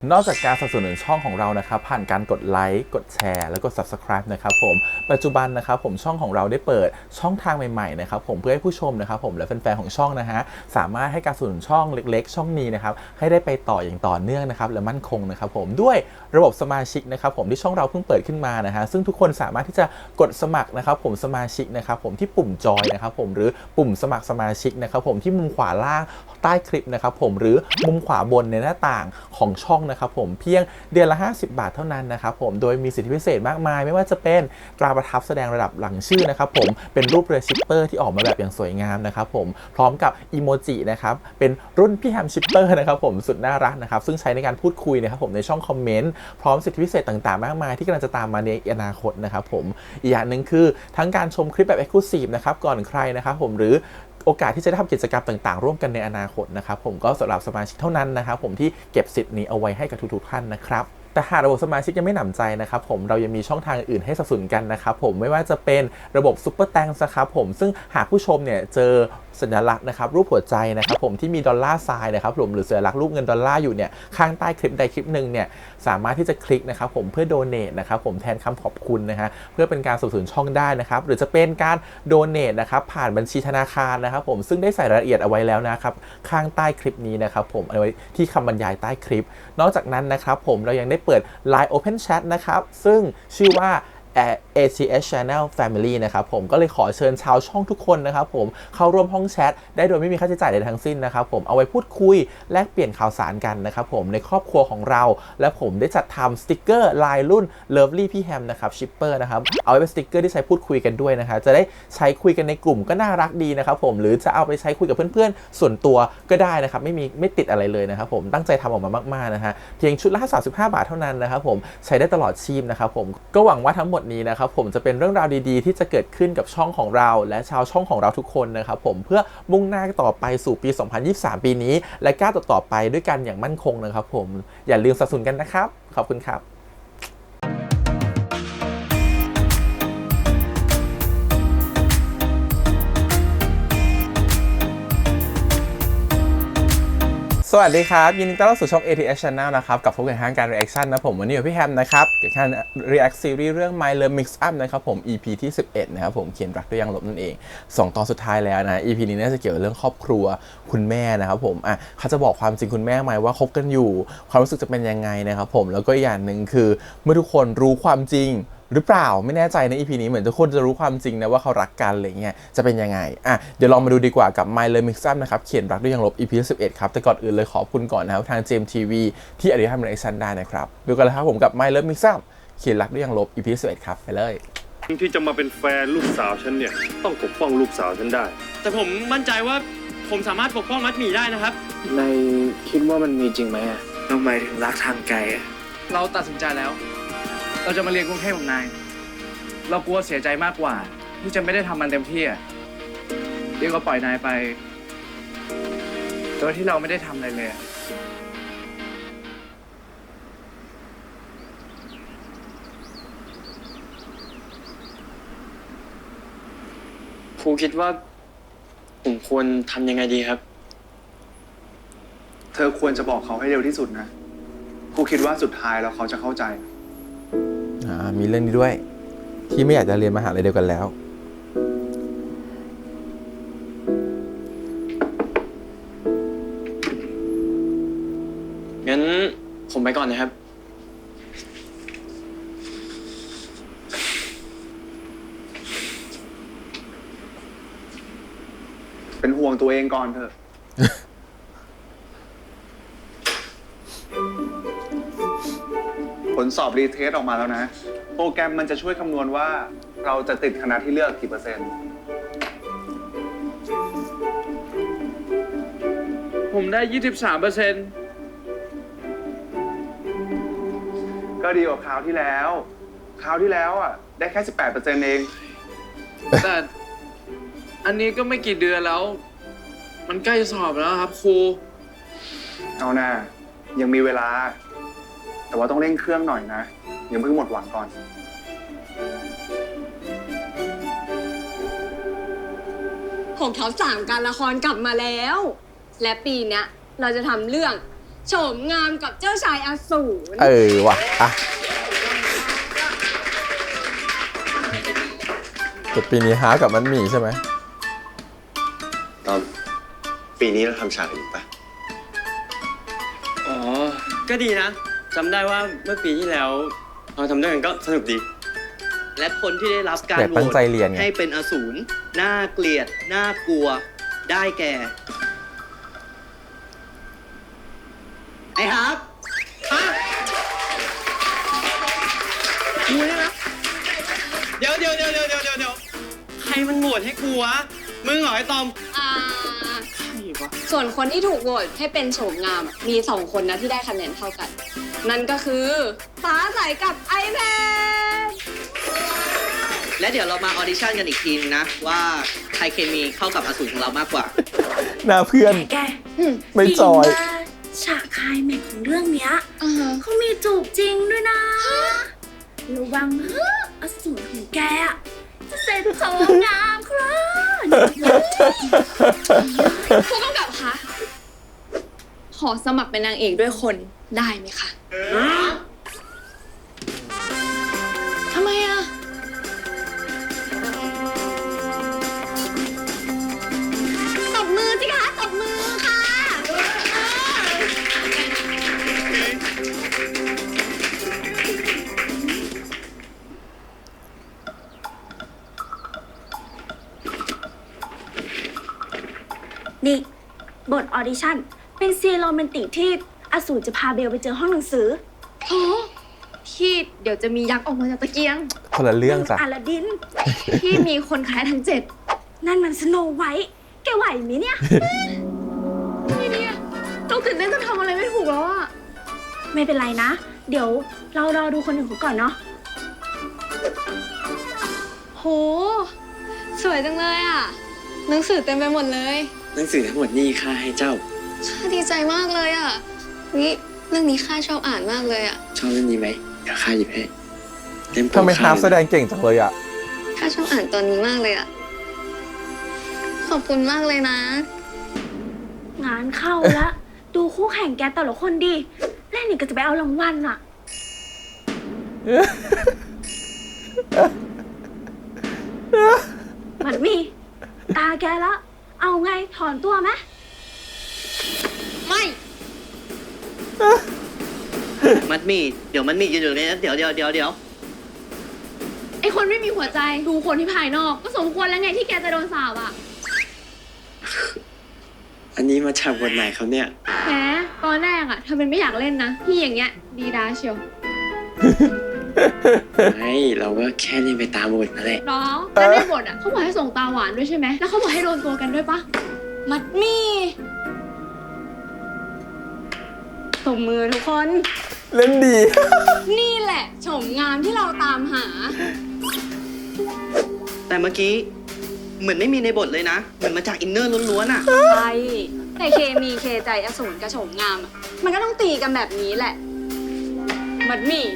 นอกจากการสนับสนุนช่องของเรานะครับผ่านการกดไลค์กดแชร์แล้วก็ Subscribe นะครับผมปัจจุบันนะครับผมช่องของเราได้เปิดช่องทางใหม่ๆนะครับผมเพื่อให้ผู้ชมนะครับผมและแฟนๆของช่องนะฮะสามารถให้การสนับสนุนช่องเล็กๆช่องนี้นะครับให้ได้ไปต่ออย่างต่อเนื่องนะครับและมั่นคงนะครับผมด้วยระบบสมาชิกนะครับผมที่ช่องเราเพิ่งเปิดขึ้นมานะฮะซึ่งทุกคนสามารถที่จะกดสมัครนะครับผมสมาชิกนะครับผมที่ปุ่มจอยนะครับผมหรือปุ่มสมัครสมาชิกนะครับผมที่มุมขวาล่างใต้คลิปนะครับผมหรือมุมขวาบนในหน้าต่างของช่องนะครับผมเพียงเดือนละ50 บาทเท่านั้นนะครับผมโดยมีสิทธิพิเศษมากมายไม่ว่าจะเป็นตราประทับแสดงระดับหลังชื่อนะครับผมเป็นรูปเรือชิปเปอร์ที่ออกมาแบบอย่างสวยงามนะครับผมพร้อมกับอีโมจินะครับเป็นรุ่นพี่แฮมชิปเปอร์นะครับผมสุดน่ารักนะครับซึ่งใช้ในการพูดคุยนะครับผมในช่องคอมเมนต์พร้อมสิทธิพิเศษต่างๆมากมายที่กำลังจะตามมาในอนาคตนะครับผมอีกอย่างหนึ่งคือทั้งการชมคลิปแบบ Exclusive นะครับก่อนใครนะครับผมหรือโอกาสที่จะได้ทำกิจกรรมต่างๆร่วมกันในอนาคตนะครับผมก็สำหรับสมาชิกเท่านั้นนะครับผมที่เก็บสิทธิ์นี้เอาไว้ให้กับทุกๆท่านนะครับแต่หากระบบสมาชิกยังไม่หนำใจนะครับผมเรายังมีช่องทางอื่นให้สนับสนุนกันนะครับผมไม่ว่าจะเป็นระบบซุปเปอร์แตงนะครับผมซึ่งหากผู้ชมเนี่ยเจอสัญลักษณ์นะครับรูปหัวใจนะครับผมที่มีดอลลาร์ไซน์นะครับผมหรือสัญลักษณ์รูปเงินดอลลาร์อยู่เนี่ยข้างใต้คลิปใดคลิปหนึ่งเนี่ยสามารถที่จะคลิกนะครับผมเพื่อโดเนทนะครับผมแทนคำขอบคุณนะฮะเพื่อเป็นการสนับสนุนช่องได้นะครับหรือจะเป็นการโดเนทนะครับผ่านบัญชีธนาคารนะครับผมซึ่งได้ใส่รายละเอียดเอาไว้แล้วนะครับข้างใต้คลิปนี้นะครับผมเอาไว้ที่คำบรรยายใต้คลิปนอกจากนั้นนะครับผมเรายังได้เปิด Line Open Chat นะครับซึ่งชื่อว่า ATS Channel Family นะครับผมก็เลยขอเชิญชาวช่องทุกคนนะครับผมเข้าร่วมห้องแชทได้โดยไม่มีค่าใช้จ่ายใดทั้งสิ้นนะครับผมเอาไว้พูดคุยแลกเปลี่ยนข่าวสารกันนะครับผมในครอบครัวของเราและผมได้จัดทำสติกเกอร์ลายรุ่น Lovely พี่แฮมนะครับชิปเปอร์นะครับเอาไว้เป็นสติกเกอร์ที่ใช้พูดคุยกันด้วยนะครับจะได้ใช้คุยกันในกลุ่มก็น่ารักดีนะครับผมหรือจะเอาไปใช้คุยกับเพื่อนๆส่วนตัวก็ได้นะครับไม่ติดอะไรเลยนะครับผมตั้งใจทำออกมามากๆนะฮะเพียงชุดละ35 บาทเท่านั้นนะครับผมใช้ได้ตลอดชีพนะครับผมก็หวังว่าทั้งหมดนี้นะครับผมจะเป็นเรื่องราวดีๆที่จะเกิดขึ้นกับช่องของเราและชาวช่องของเราทุกคนนะครับผมเพื่อมุ่งหน้าต่อไปสู่ปี 2023 ปีนี้และก้าวต่อไปด้วยกันอย่างมั่นคงนะครับผมอย่าลืมสนับสนุนกันนะครับขอบคุณครับสวัสดีครับยินดีต้อนรับสู่ช่อง ATS Channel นะครับกับพบกันทางการ reaction นะผมวันนี้อยู่พี่แฮมนะครับกับการ react series เรื่อง My Love Mix Up นะครับผม EP ที่11นะครับผมเขียนรักด้วยยางลบนั่นเอง2 ตอนสุดท้ายแล้วนะ EP นี้น่าจะเกี่ยวกับเรื่องครอบครัวคุณแม่นะครับผมเขาจะบอกความจริงคุณแม่ไหมว่าคบกันอยู่ความรู้สึกจะเป็นยังไงนะครับผมแล้วก็อย่างหนึ่งคือเมื่อทุกคนรู้ความจริงหรือเปล่าไม่แน่ใจใน EP นี้เหมือนทุกคนจะรู้ความจริงนะว่าเขารักกันอะไรเงี้ยจะเป็นยังไงเดี๋ยวลองมาดูดีกว่ากับ My Love Mix Up นะครับเขียนรักด้วยยางลบ EP 11ครับแต่ก่อนอื่นเลยขอบคุณก่อนนะครับทาง GMTV ที่อนุญาตให้ reaction ได้นะครับดูกันเลยครับผมกับ My Love Mix Up เขียนรักด้วยยางลบ EP 11ครับไปเลยที่จะมาเป็นแฟนลูกสาวฉันเนี่ยต้องปกป้องลูกสาวฉันได้แต่ผมมั่นใจว่าผมสามารถปกป้องมัดหมี่ได้นะครับในคิดว่ามันมีจริงไหมทำไมถึงรักทางไกลเราตัดสินใจแล้วเราจะมาเรียนกรุงเทพของนายเรากลัวเสียใจมากกว่าที่จะไม่ได้ทำมันเต็มที่เรียกก็ปล่อยนายไปโดยที่เราไม่ได้ทำอะไรเลยครูคิดว่าผมควรทำยังไงดีครับเธอควรจะบอกเขาให้เร็วที่สุดนะครูคิดว่าสุดท้ายแล้วเขาจะเข้าใจมีเรื่องนี้ด้วยที่ไม่อยากจะเรียนมหาลัยเดียวกันแล้วงั้นผมไปก่อนนะครับเป็นห่วงตัวเองก่อนเถอะ ผลสอบรีเทสออกมาแล้วนะโปรแกรมมันจะช่วยคำนวณว่าเราจะติดคณะที่เลือกกี่เปอร์เซ็นต์ผมได้ 23%ก็ดีกว่าคราวที่แล้วได้แค่ 18% เองแต่อันนี้ก็ไม่กี่เดือนแล้วมันใกล้จะสอบแล้วครับครูเอาหน้ายังมีเวลาแต่ว่าต้องเร่งเครื่องหน่อยนะอย่าเพิ่งหมดหวังก่อนของเขา3 การละครกลับมาแล้วและปีเนี้ยเราจะทำเรื่อง โฉมงามกับเจ้าชายอสูร ว่ะอ่ะแต่ปีนี้ฮากับมันหมีใช่ไหม ตอนปีนี้เราทำฉากอีกปะ อ๋อ ก็ดีนะจำได้ว่าเมื่อปีที่แล้วเราทำด้วยกันก็สนุกดี และคนที่ได้รับการ แต่ โหว ตั้ง ต ใจเรียนไง ให้เป็นอสูรน่าเกลียด น่ากลัว ได้แก่ ไอ้ฮับเดี๋ยวใครมันโหวตให้กูวะ มึงเหรอไอ้ตอม ส่วนคนที่ถูกโหวตให้เป็นโฉมงามอะมี2 คนนะที่ได้คะแนนเท่ากัน นั่นก็คือฟ้าใสกับไอแพน และเดี๋ยวเรามาออดิชั่นกันอีกทีนึงนะ ว่าใครเคมีเข้ากับอสูรของเรามากกว่า หน้าเพื่อน แก ไม่จอย ปีหน้าฉากคลายแม็กซ์ของเรื่องเนี้ยเขามีจูบจริงด้วยนะ ระวังเฮ้ออสูรของแกอะจะเสร็จโฉมงามครับ ผู้กำกับคะ ขอสมัครเป็นนางเอกด้วยคนได้ไหมคะทำไมอะตบมือสิคะตบมือค่ะ นี่ บทออดิชั่น เป็นซีนโรแมนติกที่อสูรจะพาเบลไปเจอห้องหนังสือ โอ้ที่เดี๋ยวจะมียักษ์ออกมาจากตะเกียง คนละเรื่องจ้ะ อาลาดิน ที่มีคนคล้ายทั้ง7 นั่นมันสโนไวท์แกไหวไหมเนี่ย ไม่เนี่ยเราตื่นเต้นจนทำอะไรไม่ถูกแล้วอะ ไม่เป็นไรนะ เดี๋ยวเรารอดูคนอื่นเขาก่อนเนาะ โห สวยจังเลยอะหนังสือเต็มไปหมดเลย หนังสือทั้งหมดนี่ค่าให้เจ้า ข้าดีใจมากเลยอะนี่เรื่องนี้ข้าชอบอ่านมากเลยอะ ชอบเรื่องนี้ไหมเดี๋ยวข้าหยิบให้เล่มโปร ทำไม ด ฮาร์ฟแสดงเก่งจังเลยอ่ะ ข้าชอบอ่านตอนนี้มากเลยอะขอบคุณมากเลยนะ งานเข้าแล้ว ดูคู่แข่งแกแต่ละคนดีเล่นนี่ก็จะไปเอารางวัลอะมันมี ตาแกแล้ว เอาไงถอนตัวไหม ไม่ มัดมีดเดี๋ยวมันมีดอยู่เลยนะเดี๋ยว ไอคนไม่มีหัวใจดูคนที่ภายนอก ก็สมควรแล้วไงที่แกจะโดนสาบอะ อันนี้มาจากบทไหนเขาเนี่ย แหมตอนแรกอะเธอเป็นไม่อยากเล่นนะพี่อย่างเงี้ยดีดาเชียว ไม่เราก็แค่เล่นไปตามบทนั่นแหละ น้องแล้วในบทอะเขาบอกให้ส่งตาหวานด้วยใช่ไหมแล้วเขาบอกให้โดนตัวกันด้วยปะมัดมี่ตบมือทุกคน เล่นดี นี่แหละโฉมงามที่เราตามหา แต่เมื่อกี้เหมือนไม่มีในบทเลยนะ เหมือนมาจากอินเนอร์ล้วนๆอะ ใช่แต่เคมีเคใจอสูรกับโฉมงามอะมันก็ต้องตีกันแบบนี้แหละ มัดมี่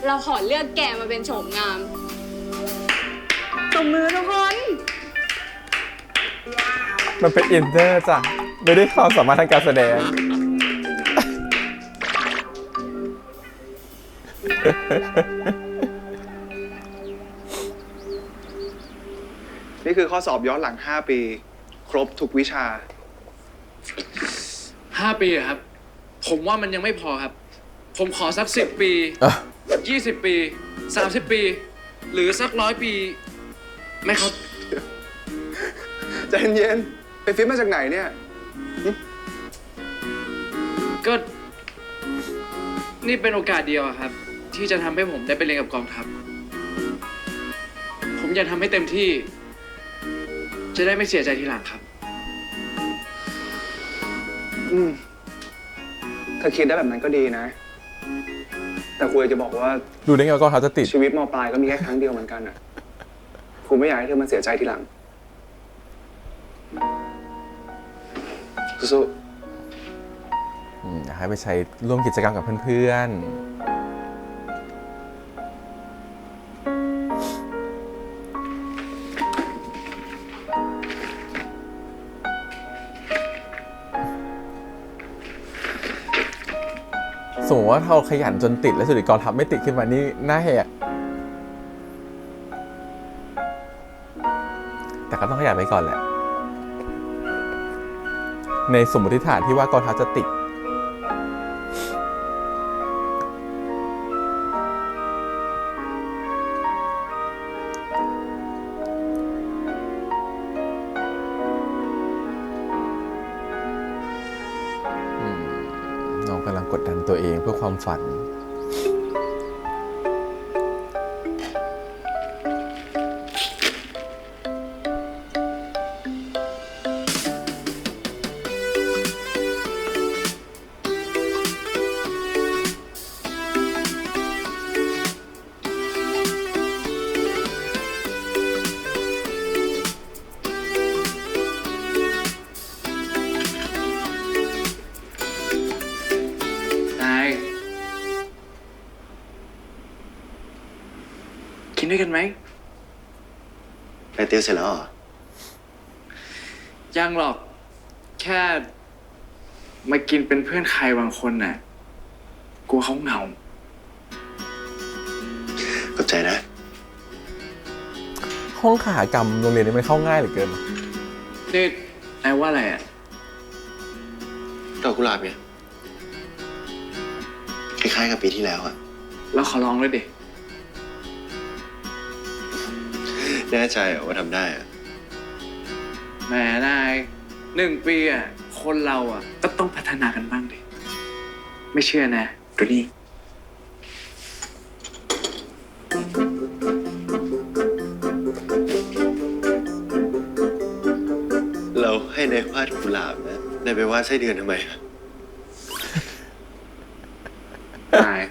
เราขอเลือกแกมาเป็นโฉมงามตบมือทุกคน มันเป็นอินเนอร์จ้ะ ไม่ได้ความสามารถทางการแสดง นี่คือข้อสอบย้อนหลัง 5 ปี ครบทุกวิชา 5 ปีอะครับ ผมว่ามันยังไม่พอครับ ผมขอสัก10 ปี อ่ะ 20 ปี 30 ปี หรือสัก100 ปีไหมครับ ใจเย็นๆไปฟิตมาจากไหนเนี่ย ก็นี่เป็นโอกาสเดียวอะครับ ที่จะทำให้ผมได้ไปเรียนกับกองทัพ ผมอยากทำให้เต็มที่ จะได้ไม่เสียใจทีหลังครับ อืมเธอคิดได้แบบนั้นก็ดีนะ แต่ครูจะบอกว่า ดูได้ไงว่ากองทัพจะติด ชีวิตมปลายก็มีแค่ครั้งเดียวเหมือนกันอ่ะครูไม่อยากให้เธอมาเสียใจทีหลังสู้ อยากให้ไปใช้ร่วมกิจกรรมกับเพื่อน สมมติว่าเราขยันจนติดแล้วสุดท้ายกองทัพไม่ติดขึ้นมานี่หน้าแหกแต่ก็ต้องขยันไปก่อนแหละในสมมติฐานที่ว่ากองทัพจะติดน้องกำลังกดดันตัวเองเพื่อความฝันกินด้วยกันไหม ไปติวเสร็จแล้วเหรอ ยังหรอก แค่มากินเป็นเพื่อนใครบางคนน่ะกลัวเขาเหงา ขอบใจนะ ห้องขากรรมโรงเรียนนี้มันเข้าง่ายเหลือเกิน นี่นายว่าอะไรอ่ะ ดอกกุหลาบเนี่ยคล้ายๆกับปีที่แล้วอะ แล้วขอลองด้วยดิ แน่ใจเหรอว่าทำได้อะ แหมนาย1 ปีอ่ะ คนเราอ่ะ ก็ต้องพัฒนากันบ้างดิ ไม่เชื่อนะดูนี่ เราให้นายวาดกุหลาบนะนายไปวาดไส้เดือนทำไมอะ นาย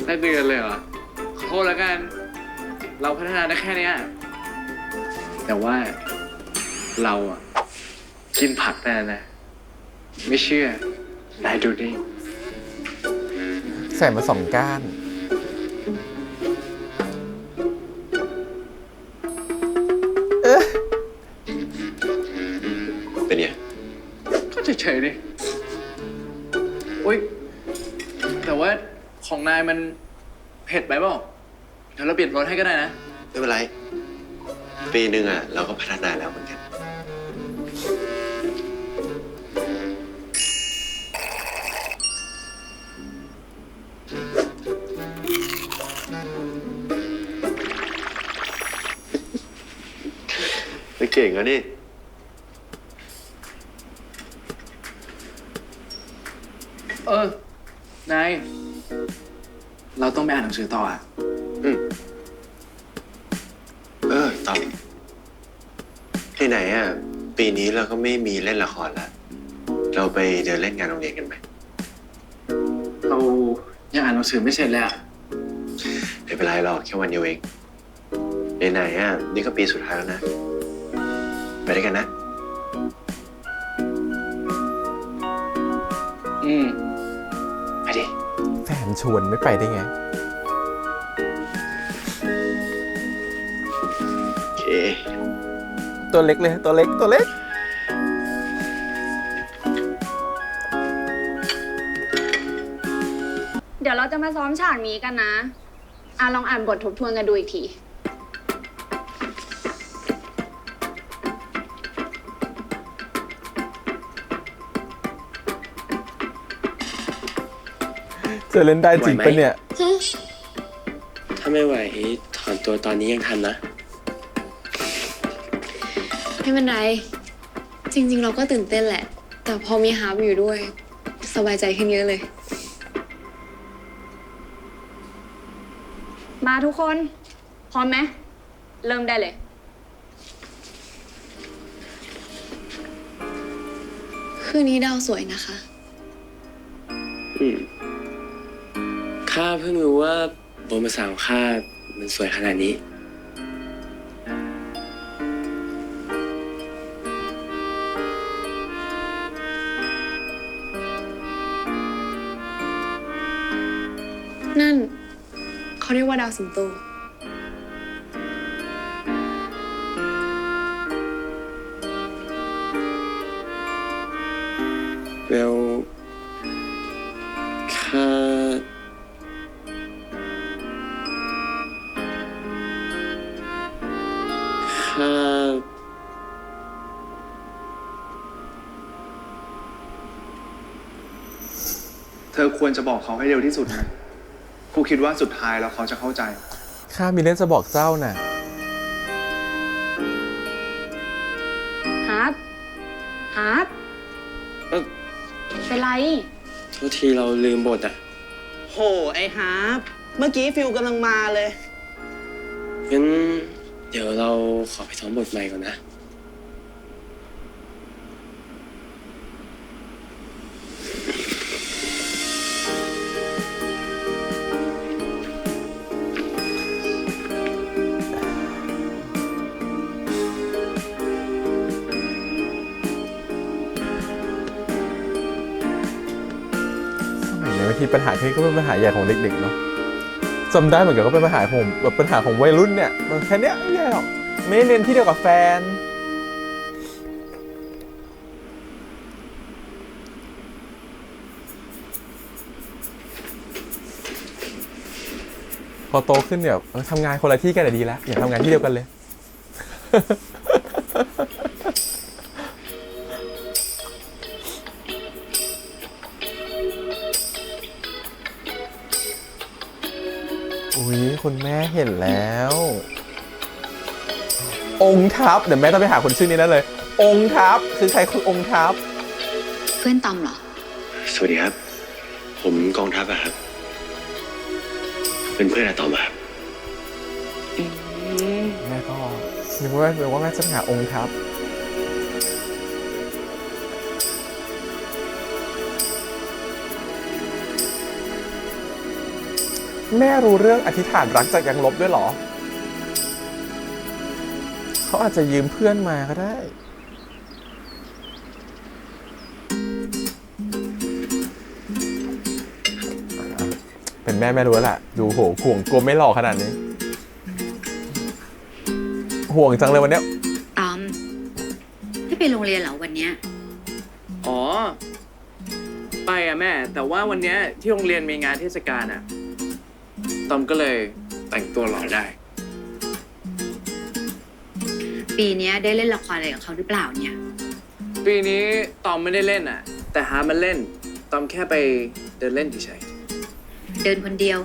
ได้เดือนเลยเหรอขอโทษแล้วกัน เราพัฒนาได้แค่เนี้ยแต่ว่าเราอ่ะ กินผักได้นะ ไม่เชื่อนายดูดิ ใส่มา2 ก้าน เป็นไง ก็เฉยๆดิอุ้ย แต่ว่าของนายมันเผ็ดไปเปล่าเดี๋ยวเราเปลี่ยนรสให้ก็ได้นะ ไม่เป็นไร ปีหนึ่งอะเราก็พัฒนาแล้วเหมือนกัน ไม่เก่งอะนี่ นาย เราต้องไปอ่านหนังสือต่ออ่ะ ตอบที่ไหนอ่ะ ปีนี้เราก็ไม่มีเล่นละครแล้วเราไปเดินเล่นงานโรงเรียนกันไหม เรายังอ่านหนังสือไม่เสร็จเลยอ่ะ ไม่เป็นไรหรอกแค่วันเดียวเองไหนๆอ่ะนี่ก็ปีสุดท้ายแล้วนะ ไปด้วยกันนะ ไปดิ แฟนชวนไม่ไปได้ไง โอเค ตัวเล็กเลยตัวเล็กตัวเล็ก เดี๋ยวเราจะมาซ้อมฉากนี้กันนะลองอ่านบททบทวนกันดูอีกที จะเล่นได้จริงปะเนี่ย ถ้าไม่ไหวถอนตัวตอนนี้ยังทันนะ ไม่เป็นไร จริงๆ เราก็ตื่นเต้นแหละ แต่พอมีฮาร์ปอยู่ด้วย สบายใจขึ้นเยอะเลย มาทุกคน พร้อมไหม เริ่มได้เลย คืนนี้ดาวสวยนะคะ ข้าเพิ่งรู้ว่าบนภาษาของข้ามันสวยขนาดนี้ นั่น เขาเรียกว่าดาวสิงโต เวล ข้าเธอควรจะบอกเขาให้เร็วที่สุดนะกูคิดว่าสุดท้ายแล้วเขาจะเข้าใจ ข้ามีเรื่องจะบอกเจ้าน่ะ ฮาร์ดฮาร์ด เอ้า เป็นไร โทษทีเราลืมบทอ่ะ โห ไอ้ฮาร์ปเมื่อกี้ฟิลกำลังมาเลย งั้นเดี๋ยวเราขอไปซ้อมบทใหม่ก่อนนะ สมัยนี้บางทีปัญหาแค่นี้ก็เป็นปัญหาใหญ่ของเด็กๆเนาะจำได้เหมือนกันก็เป็นปัญหาผมแบบปัญหาของวัยรุ่นเนี่ยมันแค่เนี้ยไม่ใหญ่หรอกไม่ได้เรียนที่เดียวกับแฟนพอโตขึ้นเนี่ยทำงานคนละที่กันแต่ดีแล้วอย่าทำงานที่เดียวกันเลย อุ๊ยคุณแม่เห็นแล้ว องค์ทัพเดี๋ยวแม่ต้องไปหาคนชื่อนี้นั่นเลย องค์ทัพคือใครคือองค์ทัพ เพื่อนตอมเหรอ สวัสดีครับ ผมกองทัพอะครับ เป็นเพื่อนอาตอมอะครับ แม่ก็นึกว่าแม่จะไปหาองค์ทัพแม่รู้เรื่องอธิษฐานรักจากยังลบด้วยเหรอ เขาอาจจะยืมเพื่อนมาก็ได้ เป็นแม่รู้แล้วล่ะ ดูโหห่วงกลัวไม่หล่อขนาดนี้ ห่วงจังเลยวันเนี้ย ตอมไม่ไปโรงเรียนเหรอวันเนี้ย อ๋อ ไปอะแม่ แต่ว่าวันเนี้ยที่โรงเรียนมีงานเทศกาลอะตอมก็เลยแต่งตัวหล่อได้ ปีเนี้ยได้เล่นละครอะไรกับเขาหรือเปล่าเนี่ย ปีนี้ตอมไม่ได้เล่นอะแต่ฮาร์ทมันเล่น ตอมแค่ไปเดินเล่นเฉย เดินคนเดียว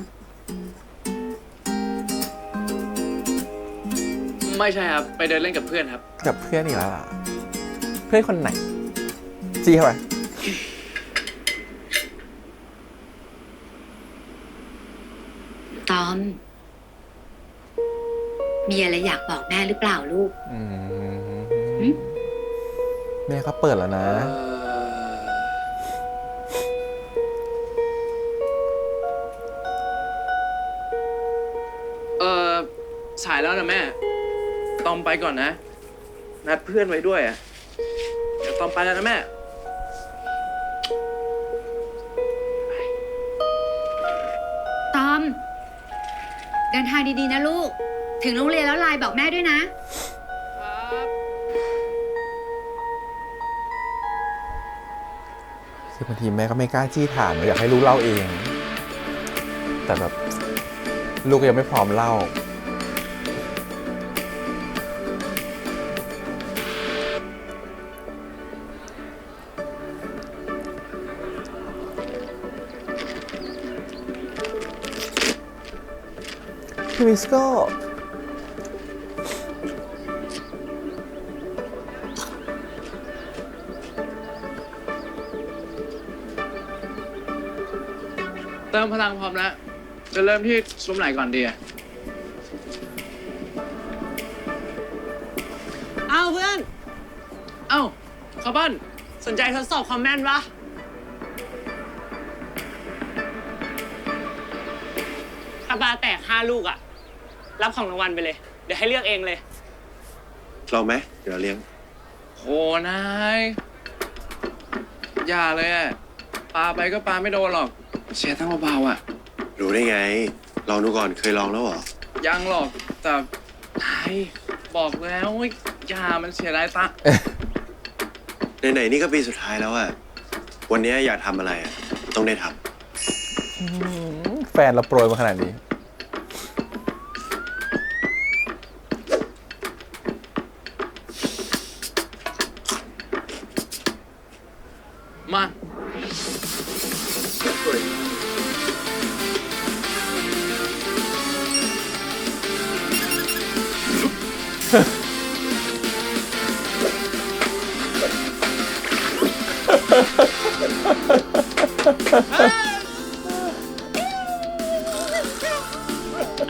ๆไม่ใช่ครับ ไปเดินเล่นกับเพื่อนครับ กับเพื่อนอีกแล้วล่ะ เพื่อนคนไหน จีเข้าไป ตอม มีอะไรอยากบอกแม่หรือเปล่าลูก แม่ก็เปิดแล้วนะ สายแล้วนะแม่ ตอมไปก่อนนะ นัดเพื่อนไว้ด้วยอะเดี๋ยวตอมไปแล้วนะแม่ ตอม เดินทางดีๆนะลูก ถึงโรงเรียนแล้วไลน์บอกแม่ด้วยนะ คือบางทีแม่ก็ไม่กล้าจี้ถามอยากให้ลูกเล่าเอง แต่แบบลูกก็ยังไม่พร้อมเล่า Here we go เติมพลังพร้อมแล้ว จะเริ่มที่ซุ้มไหนก่อนดีอะ เอาเพื่อน เอ้าข้าวปั้น สนใจทดสอบคอมแมนต์ปะถ้าปลาแตก5 ลูกอะรับของรางวัลไปเลย เดี๋ยวให้เลือกเองเลย ลองไหม เดี๋ยวเราเลี้ยง โหนาย อย่าเลยอะปลาไปก็ปลาไม่โดนหรอก เสียตั้งเบาๆอะ รู้ได้ไง ลองดูก่อน เคยลองแล้วเหรอ ยังหรอก แต่นายบอกแล้วว่าอย่ามันเสียดายตังค์ ไหนๆนี่ก็ปีสุดท้ายแล้วอะวันนี้อยากทำอะไรอะต้องได้ทำ แฟนเราโปรยมาขนาดนี้ มา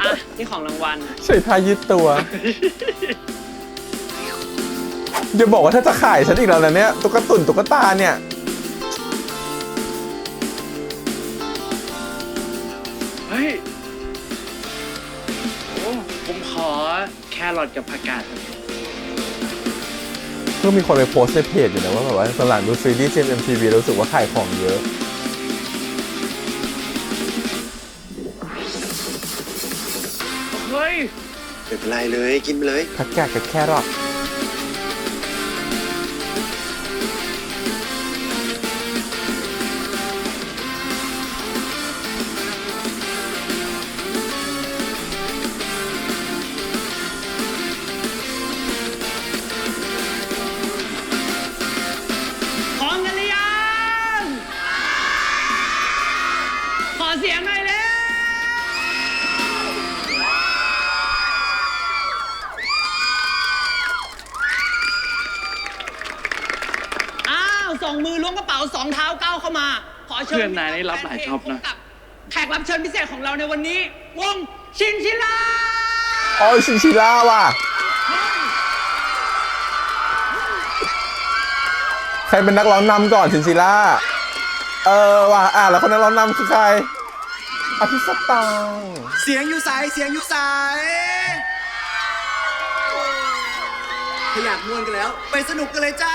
อ่ะ นี่ของรางวัล ใช้ท่ายืดตัว อย่าบอกว่าถ้าจะขายฉันอีกแล้วนะเนี่ยตุ๊กตุ่นตุ๊กตาเนี่ย เฮ้ย โอ้ผมขอแครอทกับผักกาดครับ ก็มีคนไปโพสต์ในเพจอยู่นะว่าแบบว่าตอนหลังดูซีรีส์ GMMTV แล้วรู้สึกว่าขายของเยอะ เฮ้ย ไม่เป็นไรเลยกินไปเลย ผักกาดกับแครอท พร้อมกันหรือยัง ขอเสียงหน่อยเลยอ้าวสองมือล้วงกระเป๋าสองเท้าก้าวเข้ามา ขอเชิญ เพื่อนนายนี่รับหลายช็อปนะ แขกรับเชิญพิเศษของเราในวันนี้ วงชินชิลา อ๋อชินชิล่าว่ะ ใครเป็นนักร้องนำก่อนชินชิล่า ว่ะแล้วคนนักร้องนำคือใครอภิสตาง เสียงอยู่สายเสียงอยู่สายถ้าอยากม่วนกันแล้ว ไปสนุกกันเลยจ้า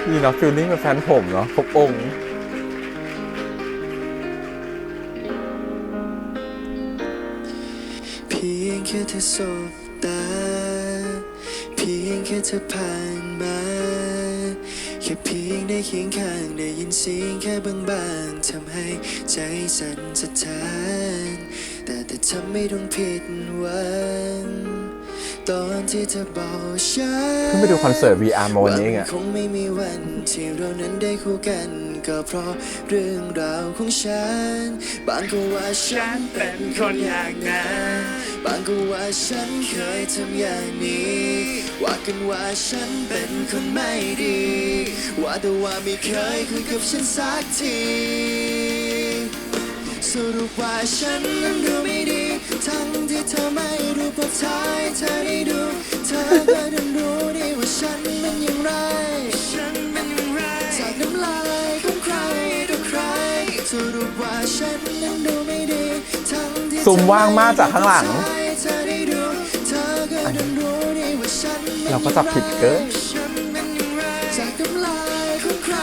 นี่เนาะฟิลลิ่งเป็นแฟนผมเนาะครบองค์ เพียงแค่เธอสบตาเพียงแค่เธอผ่านมาแค่เพียงได้เคียงข้างได้ยินเสียงแค่บางๆทำให้ใจสั่นสะท้านแต่ทำไม่ต้องผิดหวังตอนที่เธอบอกฉัน เพิ่งไปดูคอนเสิร์ต VR มาวันนี้เองอะ คงไม่มีวันที่เรานั้นได้คู่กันก็เพราะเรื่องราวของฉันบางก็ว่าฉันเป็นคนอย่างนั้นบางก็ว่าฉันเคยทำอย่างนี้ว่ากันว่าฉันเป็นคนไม่ดีว่าแต่ว่าไม่เคยคุยกับฉันสักทีสรุปว่าฉันนั้นดูไม่ดีทั้งที่เธอไม่รู้พอท้ายเธอได้ดูเธอก็ต้องรู้ดีว่าฉันเป็นอย่างไรจากน้ำลายของใครต่อใครสรุปว่าฉันนั้นดูไม่ดีทั้งที่ ซูมว่างมากจากข้างหลัง เธอได้ดูเธอก็ต้องรู้ดีว่าฉันเป็นอย่างไร เราก็จับผิดเกิน จากน้ำลายของใคร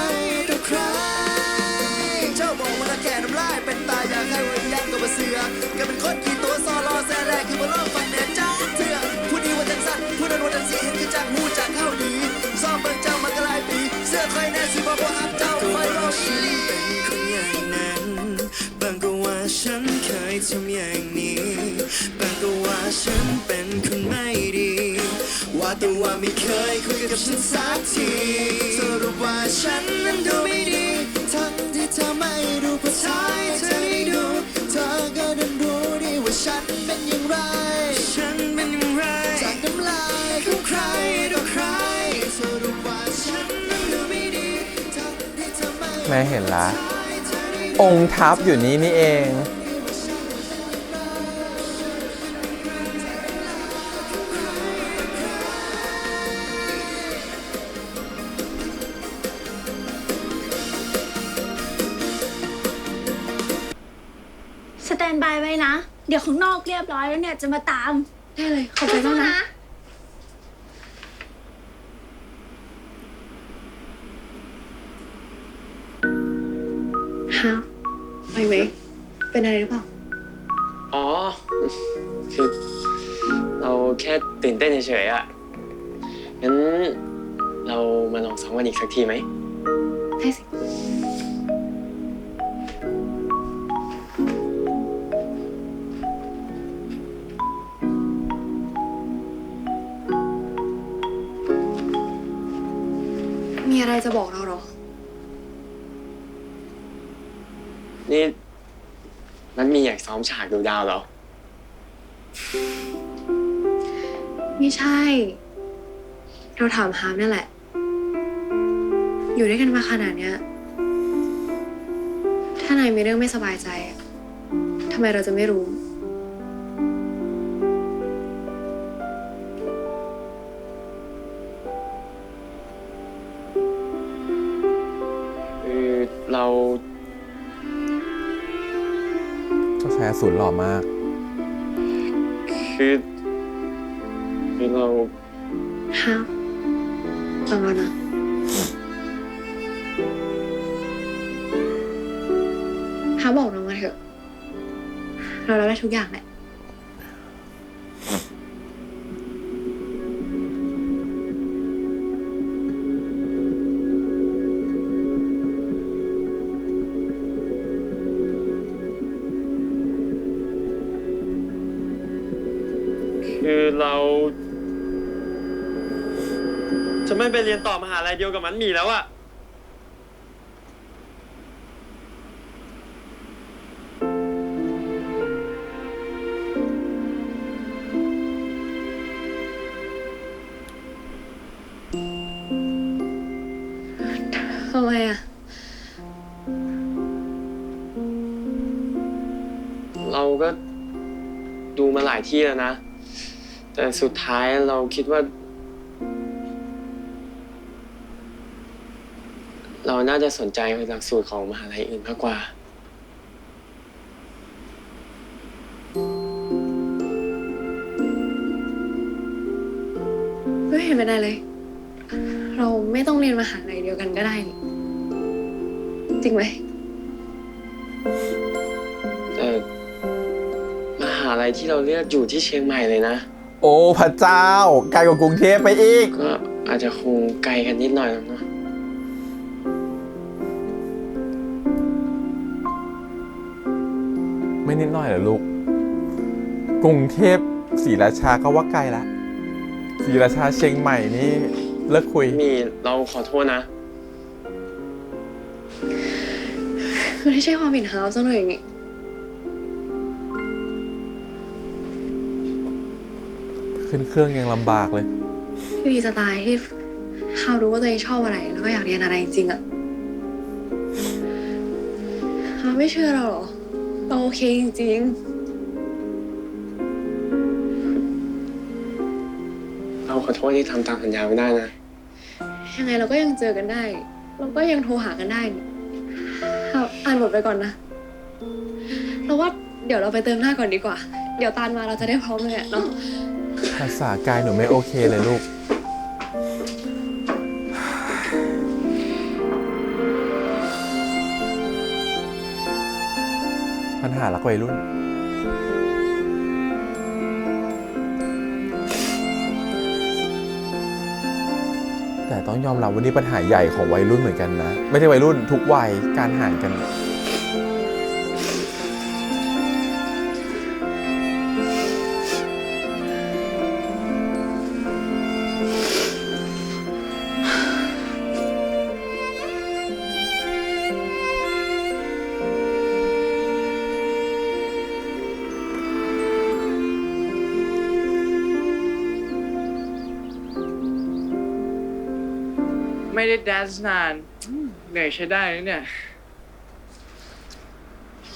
ต่อใครเจ้าบอกว่าแค่น้ำลายเป็นตาอยากให้วันยันก็มาเสือก็เป็นคนกี่ตัวซอรอแซ่แรกคือมาลอกฟันแน่จ้าเถื่อผู้ดีว่าจังสันผู้นั้นว่าจังสีเห็นคือจากหูจากเข้าดีซ้อมเบิ่งเจ้ามากลายปีเสื้อใครแน่สิบอกว่าฮักเจ้าไฟรอฉันเป็นคนอย่างนั้นบางก็ว่าฉันเคยทำอย่างนี้บางก็ว่าฉันเป็นคนไม่ดีว่าแต่ว่าไม่เคยคุยกับฉันสักทีสรุปว่าฉันนั้นดูไม่ดีทั้งที่เธอไม่รู้พอท้ายเธอได้ดูเธอก็ดันรู้ดีว่าฉันเป็นอย่างไรจากน้ำลายของใครต่อใครสรุปว่าฉันนั้นดูไม่ดีทั้งที่เธอไม่ แม่เห็นละ องค์ทัพอยู่นี้นี่เอง สแตนบายไว้นะ เดี๋ยวข้างนอกเรียบร้อยแล้วเนี่ยจะมาตาม ได้เลย ขอบใจมากนะ ฮะไปเวกเป็นอะไรหรือเปล่า อ๋อ คือเราแค่ตื่นเต้นเฉยๆอะงั้นเรา มาลองซ้อมกันอีกสักทีไหม ได้สิ มีอะไรจะบอกเราหรอ นี่มันมีอยากซ้อมฉากดูดาวเหรอ ไม่ใช่ เราถามฮาร์มนั่นแหละ อยู่ด้วยกันมาขนาดเนี้ย ถ้านายมีเรื่องไม่สบายใจอะทำไมเราจะไม่รู้ คือเรา เจ้าชายอสูรหล่อมาก คือเรา ฮะฟังเรานะ ฮะบอกเรามาเถอะ เรารับได้ทุกอย่างแหละ คือเราจะไม่ไปเรียนต่อมหาลัยเดียวกับมันหมีแล้วอะ ทำไมอ่ะ เราก็ดูมาหลายที่แล้วนะ แต่สุดท้ายเราคิดว่า เราน่าจะสนใจหลักสูตรของมหาลัยอื่นมากกว่า ไม่เห็นเป็นไรเลย เราไม่ต้องเรียนมหาลัยเดียวกันก็ได้นี่จริงไหม แต่มหาลัยที่เราเลือกอยู่ที่เชียงใหม่เลยนะ โอ้พระเจ้าไกลกว่ากรุงเทพไปอีก ก็อาจจะคงไกลกันนิดหน่อยแล้วเนาะ ไม่นิดหน่อยเหรอลูก กรุงเทพศรีราชาก็ว่าไกลละศรีราชาเชียงใหม่นี่เลิกคุย มีเราขอโทษนะ คือไม่ใช่ความผิดฮาร์ฟซะหน่อยนี่ ขึ้นเครื่องยังลำบากเลย คือดีจะตายที่เขารู้ว่าตัวเองชอบอะไร แล้วก็อยากเรียนอะไรจริงๆอะฮาร์ฟไม่เชื่อเราหรอ เราโอเคจริง เราขอโทษที่ทำตามสัญญาไม่ได้นะ ๆ ยังไงเราก็ยังเจอกันได้ เราก็ยังโทรหากันได้นี่ครับอ่านบทไปก่อนนะ เราว่าเดี๋ยวเราไปเติมหน้าก่อนดีกว่า เดี๋ยวตาลมาเราจะได้พร้อมเลยอะเนาะ ภาษากายหนูไม่โอเคเลยลูก ปัญหารักวัยรุ่น แต่ต้องยอมรับว่านี่ปัญหาใหญ่ของวัยรุ่นเหมือนกันนะ ไม่ใช่วัยรุ่นทุกวัยการห่างกัน ไม่ได้แดนซ์นาน เหนื่อยใช้ได้นะเนี่ย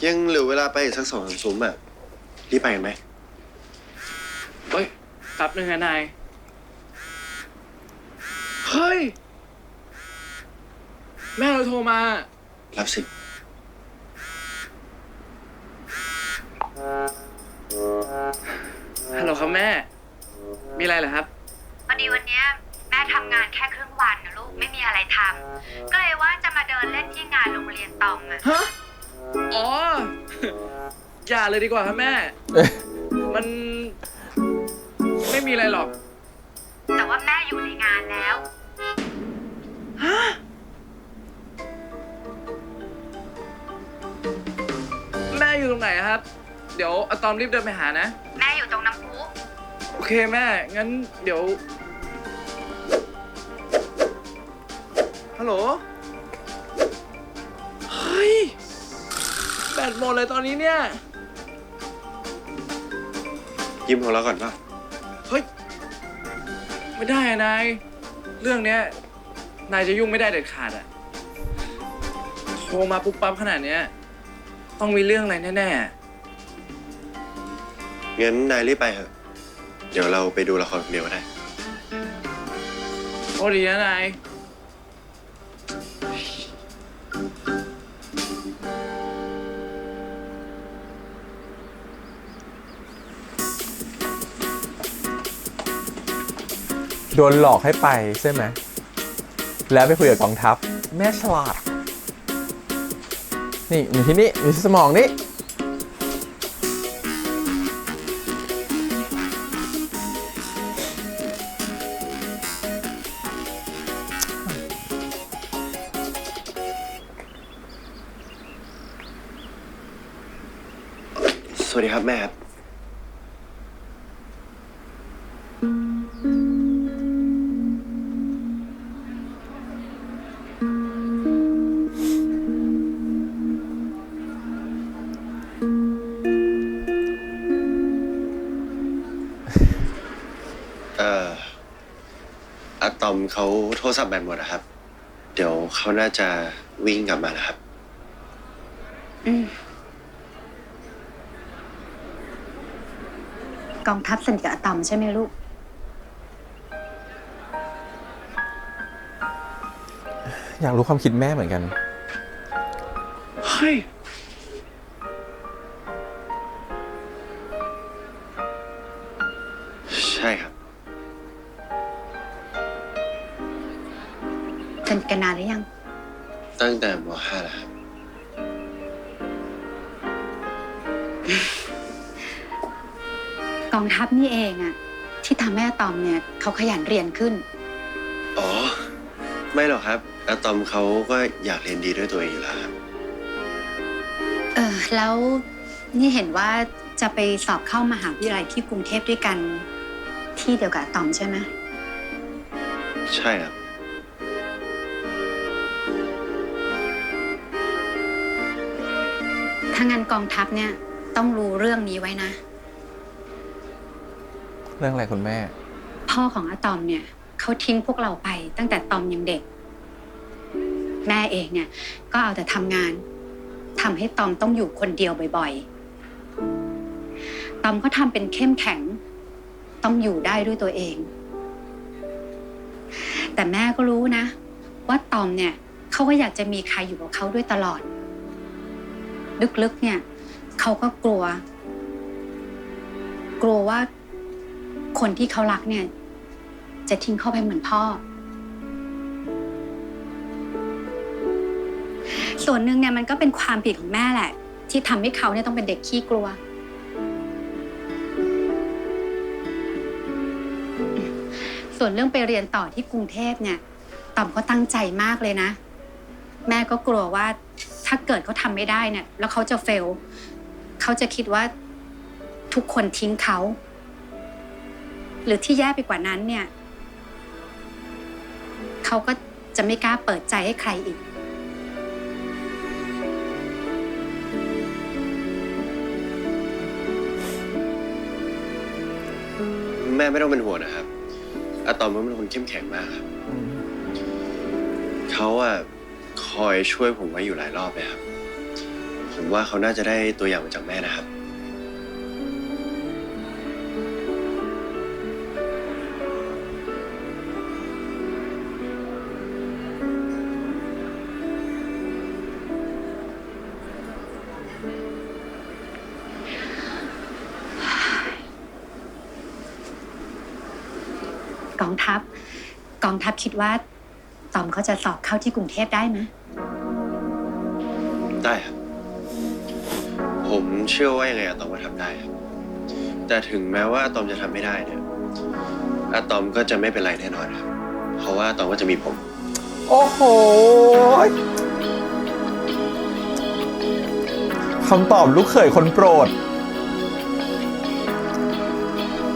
ยังเหลือเวลาไปอีกสัก2-3 ซุ้มแบบรีบไปกันไหม เฮ้ยแป๊บนึงนะนาย เฮ้ย แม่เราโทรมา รับสิ ฮัลโหลครับแม่ มีอะไรเหรอครับ พอดีวันเนี้ยแม่ทำงานแค่ครึ่งวันนะลูกไม่มีอะไรทำก็เลยว่าจะมาเดินเล่นที่งานโรงเรียนตองอะ ฮะ อ๋อ อย่าเลยดีกว่าครับแม่ มันไม่มีอะไรหรอก แต่ว่าแม่อยู่ในงานแล้ว แม่อยู่ตรงไหนครับ เดี๋ยวอะตอมรีบเดินไปหานะ แม่อยู่ตรงน้ำพุ โอเคแม่ งั้นเดี๋ยว ฮัลโหล เฮ้ย แบตหมดเลยตอนนี้เนี่ย ยิ้มของเราก่อนป่ะ เฮ้ย ไม่ได้อะนาย เรื่องเนี้ย นายจะยุ่งไม่ได้เด็ดขาดอะโทรมาปุ๊บปั๊บขนาดเนี้ย ต้องมีเรื่องอะไรแน่ๆ งั้นนายรีบไปเถอะ เดี๋ยวเราไปดูละครคนเดียวก็ได้ โอ้ดีนะนาย โดนหลอกให้ไปใช่ไหม แล้วไปคุยกับกองทัพ แม่ฉลาด นี่อยู่ที่นี่อยู่ที่สมองนี่สวัสดีครับแม่ครับ อะตอมเขาโทรศัพท์แบตหมดนะครับ เดี๋ยวเขาน่าจะวิ่งกลับมาแล้วครับ กองทัพสนิทกับอะตอมใช่ไหมลูก อยากรู้ความคิดแม่เหมือนกัน เฮ้ย ใช่ครับ สนิทกันนานหรือยัง ตั้งแต่ม.5แล้วครับ กองทัพนี่เองอะที่ทำให้อะตอมเนี่ยเขาขยันเรียนขึ้น อ๋อ ไม่หรอกครับอะตอมเขาก็อยากเรียนดีด้วยตัวเองอยู่แล้วครับ แล้วนี่เห็นว่าจะไปสอบเข้ามหาวิทยาลัยที่กรุงเทพด้วยกันที่เดียวกับอะตอมใช่ไหม ใช่ครับ ถ้างั้นกองทัพเนี่ยต้องรู้เรื่องนี้ไว้นะ เรื่องอะไรคุณแม่ พ่อของอะตอมเนี่ยเขาทิ้งพวกเราไปตั้งแต่ตอมยังเด็ก แม่เองเนี่ยก็เอาแต่ทำงานทำให้ตอมต้องอยู่คนเดียวบ่อยๆ ตอมก็ทำเป็นเข้มแข็งต้องอยู่ได้ด้วยตัวเอง แต่แม่ก็รู้นะว่าตอมเนี่ยเขาก็อยากจะมีใครอยู่กับเขาด้วยตลอด ลึกๆเนี่ยเขาก็กลัวว่าคนที่เขารักเนี่ยจะทิ้งเขาไปเหมือนพ่อ ส่วนหนึ่งเนี่ยมันก็เป็นความผิดของแม่แหละที่ทำให้เขาเนี่ยต้องเป็นเด็กขี้กลัว ส่วนเรื่องไปเรียนต่อที่กรุงเทพเนี่ยตอมก็ตั้งใจมากเลยนะ แม่ก็กลัวว่าถ้าเกิดเขาทำไม่ได้เนี่ยแล้วเขาจะเฟลเขาจะคิดว่าทุกคนทิ้งเขาหรือที่แย่ไปกว่านั้นเนี่ยเขาก็จะไม่กล้าเปิดใจให้ใครอีก แม่ไม่ต้องเป็นห่วงนะครับอะตอมเขาเป็นคนเข้มแข็งมากครับ เขาอะคอยช่วยผมไว้อยู่หลายรอบเลยครับ ผมว่าเขาน่าจะได้ตัวอย่างมาจากแม่นะครับ กองทัพคิดว่าตอมเขาจะสอบเข้าที่กรุงเทพได้ไหม ได้ครับ ผมเชื่อว่ายังไงอะตอมก็ทำได้ครับ แต่ถึงแม้ว่าอะตอมจะทำไม่ได้เนี่ยอะตอมก็จะไม่เป็นไรแน่นอนครับ เพราะว่าอะตอมก็จะมีผม โอ้โหคำตอบลูกเขยคนโปรด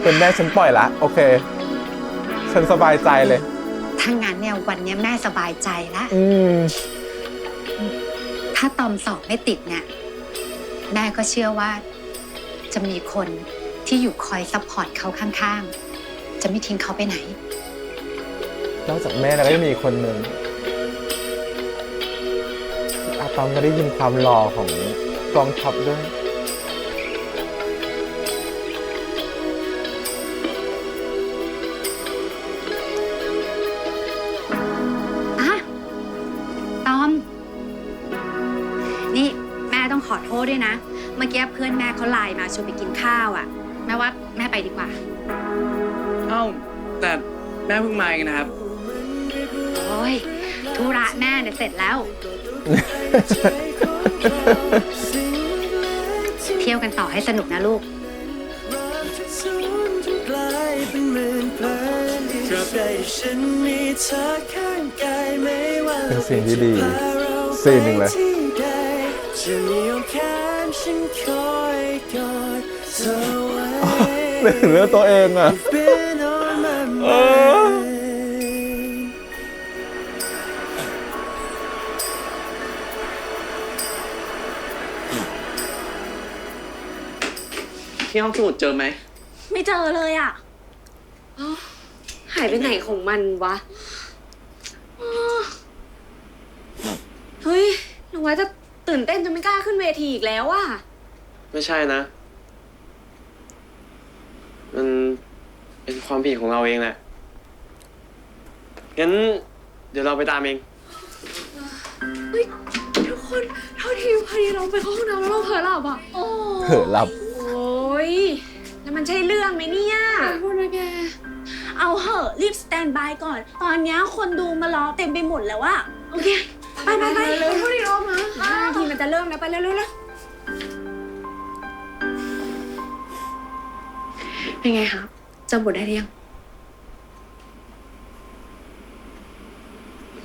เป็นแม่ฉันปล่อยละ โอเค ฉันสบายใจเลย ถ้างั้นเนี่ยวันนี้แม่สบายใจแล้ว ถ้าตอมสอบไม่ติดเนี่ยแม่ก็เชื่อว่าจะมีคนที่อยู่คอยซัพพอร์ตเขาข้างๆจะไม่ทิ้งเขาไปไหน นอกจากแม่แล้วก็ยังมีอีกคนหนึ่งอาตอมก็ได้ยินความหล่อของกองทัพด้วย ตอม นี่แม่ต้องขอโทษด้วยนะ เมื่อกี้เพื่อนแม่เขาไลน์มาชวนไปกินข้าวอ่ะแม่ว่าแม่ไปดีกว่า เอ้าแต่แม่เพิ่งมาเองนะครับ โอ้ยธุระแม่เนี่ยเสร็จแล้ว เที่ยวกันต่อให้สนุกนะลูก เป็นสิ่งที่ดีสิ่งหนึ่งเลยนึกถึงเรื่องตัวเองอ่ะที่ห้องสมุดเจอไหม ไม่เจอเลยอ่ะ หายไปไหนของมันวะ เฮ้ยน้องไว้จะตื่นเต้นจนไม่กล้าขึ้นเวทีอีกแล้วอะ ไม่ใช่นะ มันเป็นความผิดของเราเองแหละ งั้นเดี๋ยวเราไปตามเอง เฮ้ย ทุกคนเท่าที่พอดีเราไปเข้าห้องน้ำแล้วเราเผลอหลับอ่ะ โอ้ เผลอหลับ โอ้ยแล้วมันใช่เรื่องไหมเนี่ย ขอโทษนะแก เอาเหอะรีบสแตนบายก่อน ตอนนี้คนดูมารอเต็มไปหมดแล้วอะโอเค ไปเร็วเท่าที่เรามา 5 นาทีมันจะเริ่มแล้วไปเร็วๆ เป็นไงคะจำบทได้หรือยัง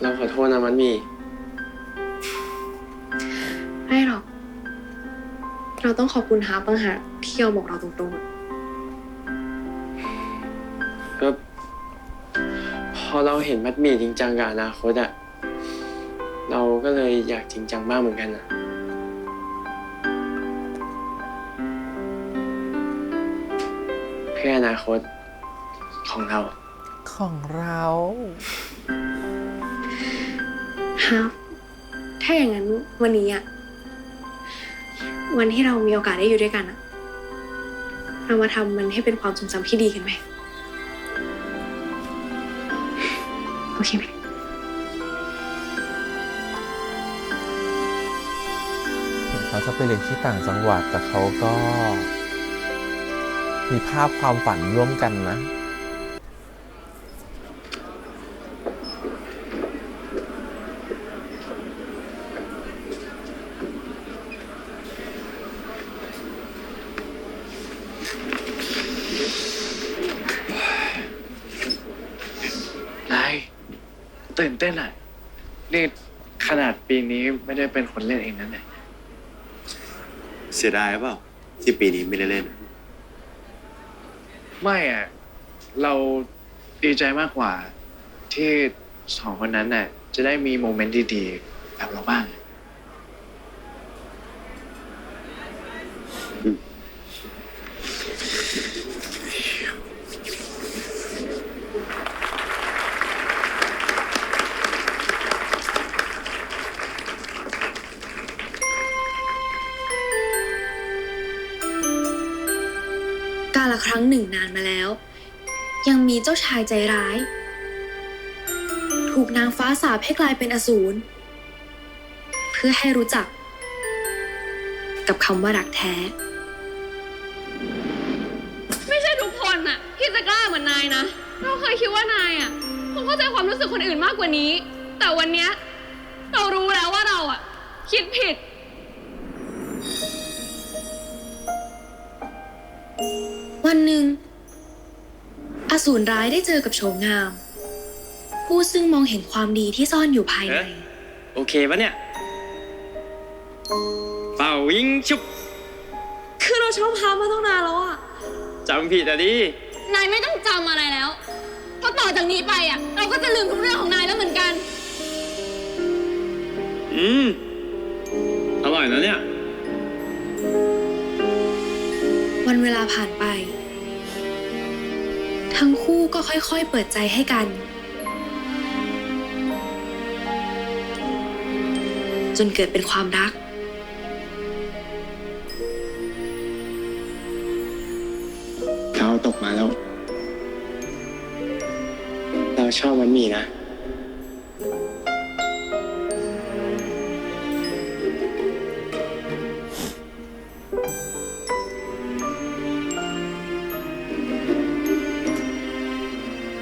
เราขอโทษนะมันมี ไม่หรอก เราต้องขอบคุณฮาร์ปต่างหากที่ยอมบอกเราตรงๆอะ ก็พอเราเห็นมัดหมี่จริงจังกับอนาคตอะเราก็เลยอยากจริงจังมากเหมือนกันนะเพื่ออนาคตของเรา ของเรา ฮาร์ปถ้าอย่างนั้นวันนี้อะวันที่เรามีโอกาสได้อยู่ด้วยกันอะเรามาทำมันให้เป็นความทรงจำที่ดีกันไหมโอเคไหม ถึงเขาจะไปเรียนที่ต่างจังหวัดแต่เขาก็ มีภาพความฝันร่วมกันนะ นายตื่นเต้นอ่ะ นี่ขนาดปีนี้ไม่ได้เป็นคนเล่นเองนั่นแหละ เสียดายเปล่า ที่ปีนี้ไม่ได้เล่น ไม่อ่ะ เราดีใจมากกว่า ที่สองคนนั้นน่ะจะได้มีโมเมนต์ดีๆแบบเราบ้าง กาลครั้งหนึ่งนานมาแล้ว ยังมีเจ้าชายใจร้าย ถูกนางฟ้าสาปให้กลายเป็นอสูรเพื่อให้รู้จัก กับคำว่ารักแท้ ไม่ใช่ทุกคนอะที่จะกล้าเหมือนนายนะ เราเคยคิดว่านายอะคงเข้าใจความรู้สึกคนอื่นมากกว่านี้ แต่วันเนี้ยเรารู้แล้วว่าเราอะคิดผิด วันหนึ่งอสูรร้ายได้เจอกับโฉมงาม ผู้ซึ่งมองเห็นความดีที่ซ่อนอยู่ภายใน โอเคปะเนี่ย เป่ายิงชุบ คือเราชอบพามาตั้งนานแล้วอะ จำผิดอ่ะดิ นายไม่ต้องจำอะไรแล้ว เพราะต่อจากนี้ไปอ่ะ เราก็จะลืมทุกเรื่องของนายแล้วเหมือนกัน อร่อยนะเนี่ย วันเวลาผ่านไป ทั้งคู่ก็ค่อยๆเปิดใจให้กัน จนเกิดเป็นความรัก เราตกมาแล้ว เราชอบมันหมี่นะ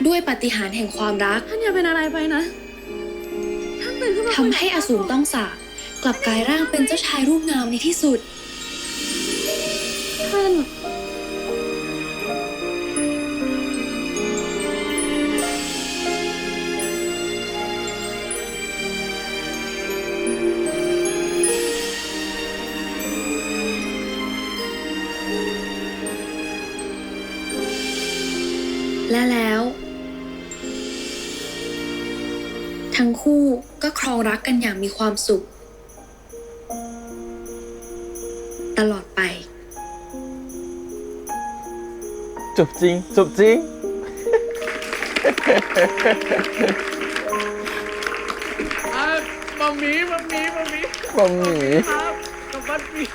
ด้วยปาฏิหาริย์แห่งความรัก ท่านอย่าเป็นอะไรไปนะ ท่านตื่นขึ้นมา ทำให้อสูรต้องสาปกลับกลายร่างเป็นเจ้าชายรูปงามในที่สุด ท่าน และแล้ว ทั้งคู่ก็ครองรักกันอย่างมีความสุข ตลอดไป จบจริงจบจริง มัมมี่ บะหมี่ ครับกับมัมมี่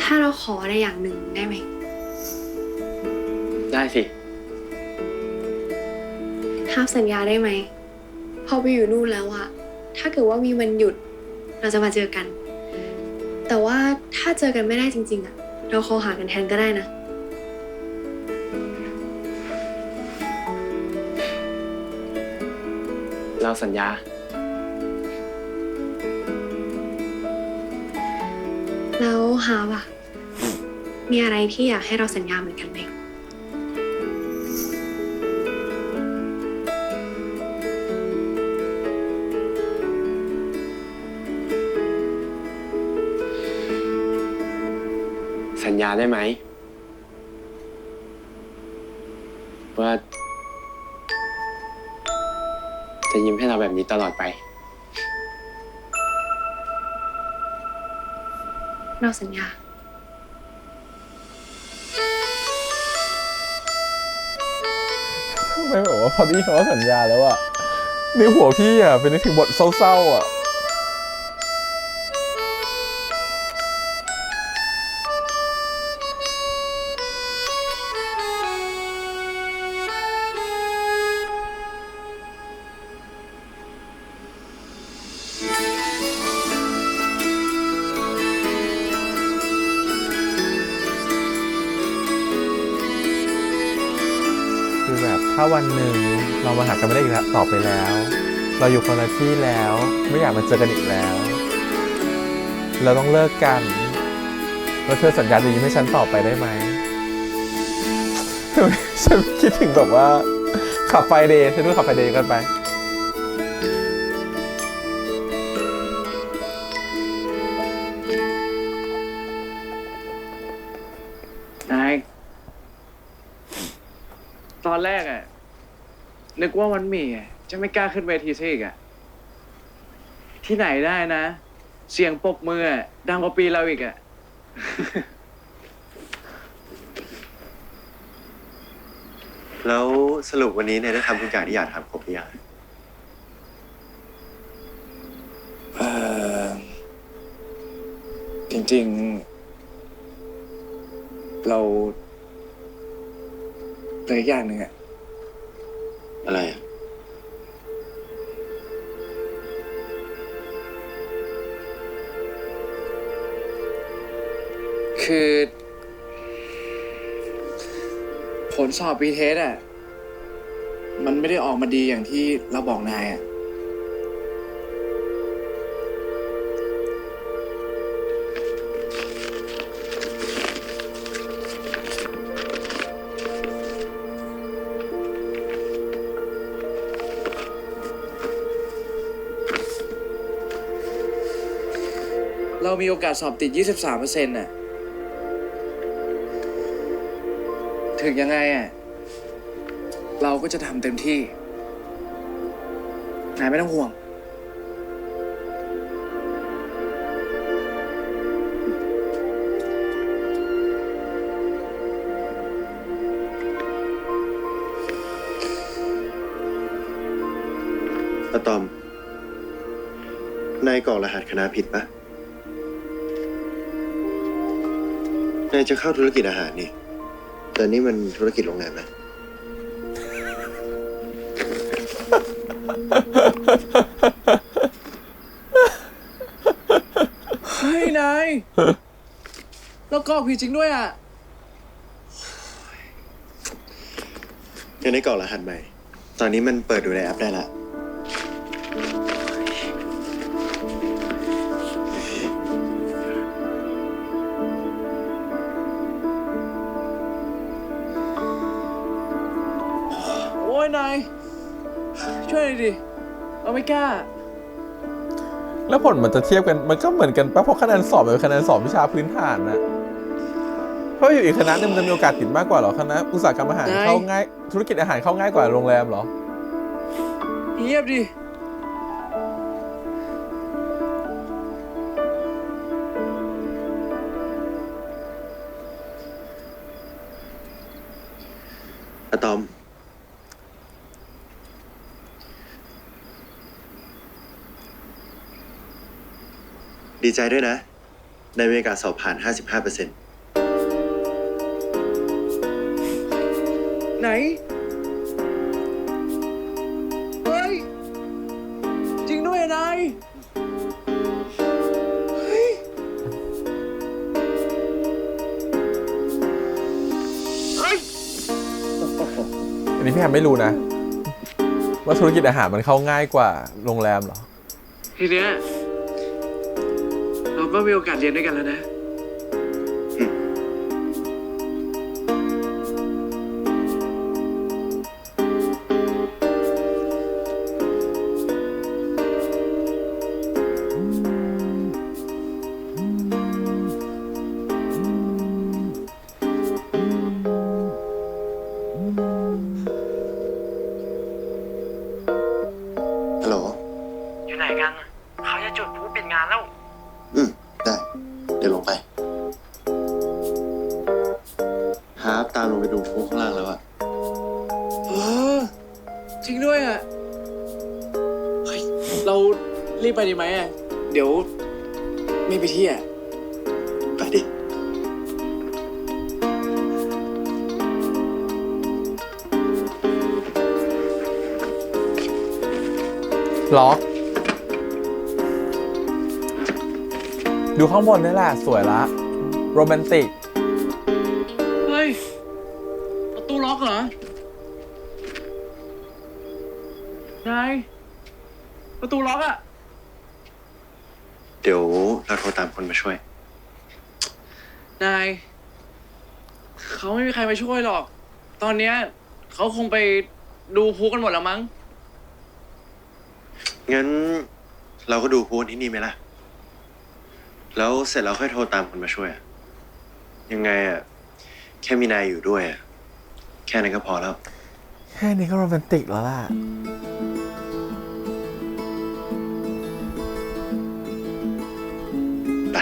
ถ้าเราขออะไรอย่างหนึ่งได้ไหม ได้สิ ห้ามสัญญาได้ไหม พอไปอยู่นู่นแล้วอะถ้าเกิดว่ามีวันหยุด เราจะมาเจอกัน แต่ว่าถ้าเจอกันไม่ได้จริงๆอะเราคอหากันแทนก็ได้นะ เราสัญญา แล้วฮาวอะมีอะไรที่อยากให้เราสัญญาเหมือนกันไหม สัญญาได้ไหม ว่า จะยิ้มให้เราแบบนี้ตลอดไป เราสัญญา ทำไมแบบว่าพอได้ยินคำว่าสัญญาแล้วอะในหัวพี่อะเป็นนึกถึงบทเศร้าๆอะ คือแบบถ้าวันหนึ่งเรามาหากันไม่ได้อีกแล้วต่อไปแล้ว เราอยู่คนละที่แล้วไม่อยากมาเจอกันอีกแล้ว เราต้องเลิกกันแล้วเธอสัญญาจะยิ้มให้ฉันต่อไปได้ไหม ฉันคิดถึงแบบว่าขับไฟเดย์ฉันดูขับไฟเดย์กันไป นาย ตอนแรกอะนึกว่าวันหมี่อะจะไม่กล้าขึ้นเวทีซะอีกอะที่ไหนได้นะ เสียงปรบมืออะดังกว่าปีเราอีกอะ แล้วสรุปวันนี้เนี่ยได้ทำทุกอย่างที่อยากทำครบหรือยัง จริง เราเหลยอย่างหนึ่งอะ อะไรอะ คือผลสอบปีเทสอะมันไม่ได้ออกมาดีอย่างที่เราบอกนายอะ เรามีโอกาสสอบติด 23%น่ะ ถึงยังไงอ่ะ เราก็จะทำเต็มที่ นายไม่ต้องห่วง อะตอม นายกรอกรหัสคณะผิดปะนายจะเข้าธุรกิจอาหารนี่ แต่นี่มันธุรกิจโรงแรมนะ เฮ้ย นาย เรากรอกผิดจริงด้วยอ่ะ เดี๋ยวนี้กรอกรหัสใหม่ ตอนนี้มันเปิดดูในแอปได้ละ โอ้ย นาย ช่วยหน่อยดิ เราไม่กล้า แล้วผลมันจะเทียบกันมันก็เหมือนกันปะเพราะคะแนนสอบเป็นคะแนนสอบวิชาพื้นฐานนะเพราะอยู่อีกคณะนึงมันจะมีโอกาสติดมากกว่าเหรอคณะอุตสาหกรรมอาหารเข้าง่ายธุรกิจอาหารเข้าง่ายกว่าโรงแรมเหรอ เงียบดิ อะตอม ดีใจด้วยนะ ในมีโอกาสสอบผ่าน 55% ไหน เฮ้ย จริงด้วยนาย เฮ้ย เฮ้ย อันนี้พี่แฮมไม่รู้นะ ว่าธุรกิจอาหารมันเข้าง่ายกว่าโรงแรมเหรอ ทีเนี้ยเราก็มีโอกาสเรียนด้วยกันแล้วนะ ฮัลโหล อยู่ไหนกัน เขาจะจุดพลุปิดงานแล้ว ได้ เดี๋ยวลงไป ฮาร์ปตามลงไปดูพวกข้างล่างแล้วอะ เออ จริงด้วยอ่ะ เฮ้ย เรารีบไปดีไหมอ่ะ เดี๋ยวไม่ไปที่อ่ะ ไปดิ ล็อกดูข้างบนนี่แหละสวยละโรแมนติก เฮ้ย ประตูล็อกเหรอ นาย ประตูล็อกอ่ะ เดี๋ยวเราโทรตามคนมาช่วย นาย เขาไม่มีใครมาช่วยหรอก ตอนเนี้ยเขาคงไปดูพลุกันหมดแล้วมั้ง งั้นเราก็ดูพูนที่นี่ไหมล่ะ แล้วเสร็จแล้วค่อยโทรตามคนมาช่วยอะยังไงอะแค่มีนายอยู่ด้วยอะแค่นั้นก็พอแล้ว แค่นี้ก็โรแมนติกแล้วล่ะ ไป อ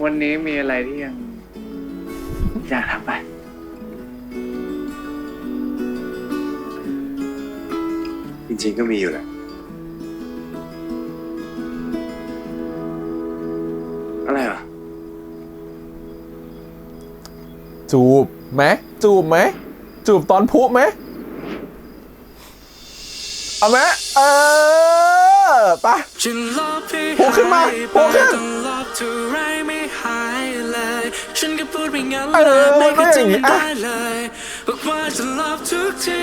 วันนี้มีอะไรที่ยังอยากทำไป จริงๆก็มีอยู่แหละ อะไรอ่ะ จูบไหมจูบไหมจูบตอนพุไหมเอาไหมไปพุขึ้นมาพุขึ้นมันก็อย่างนี้อ่ะบอกว่าจะลบทุกที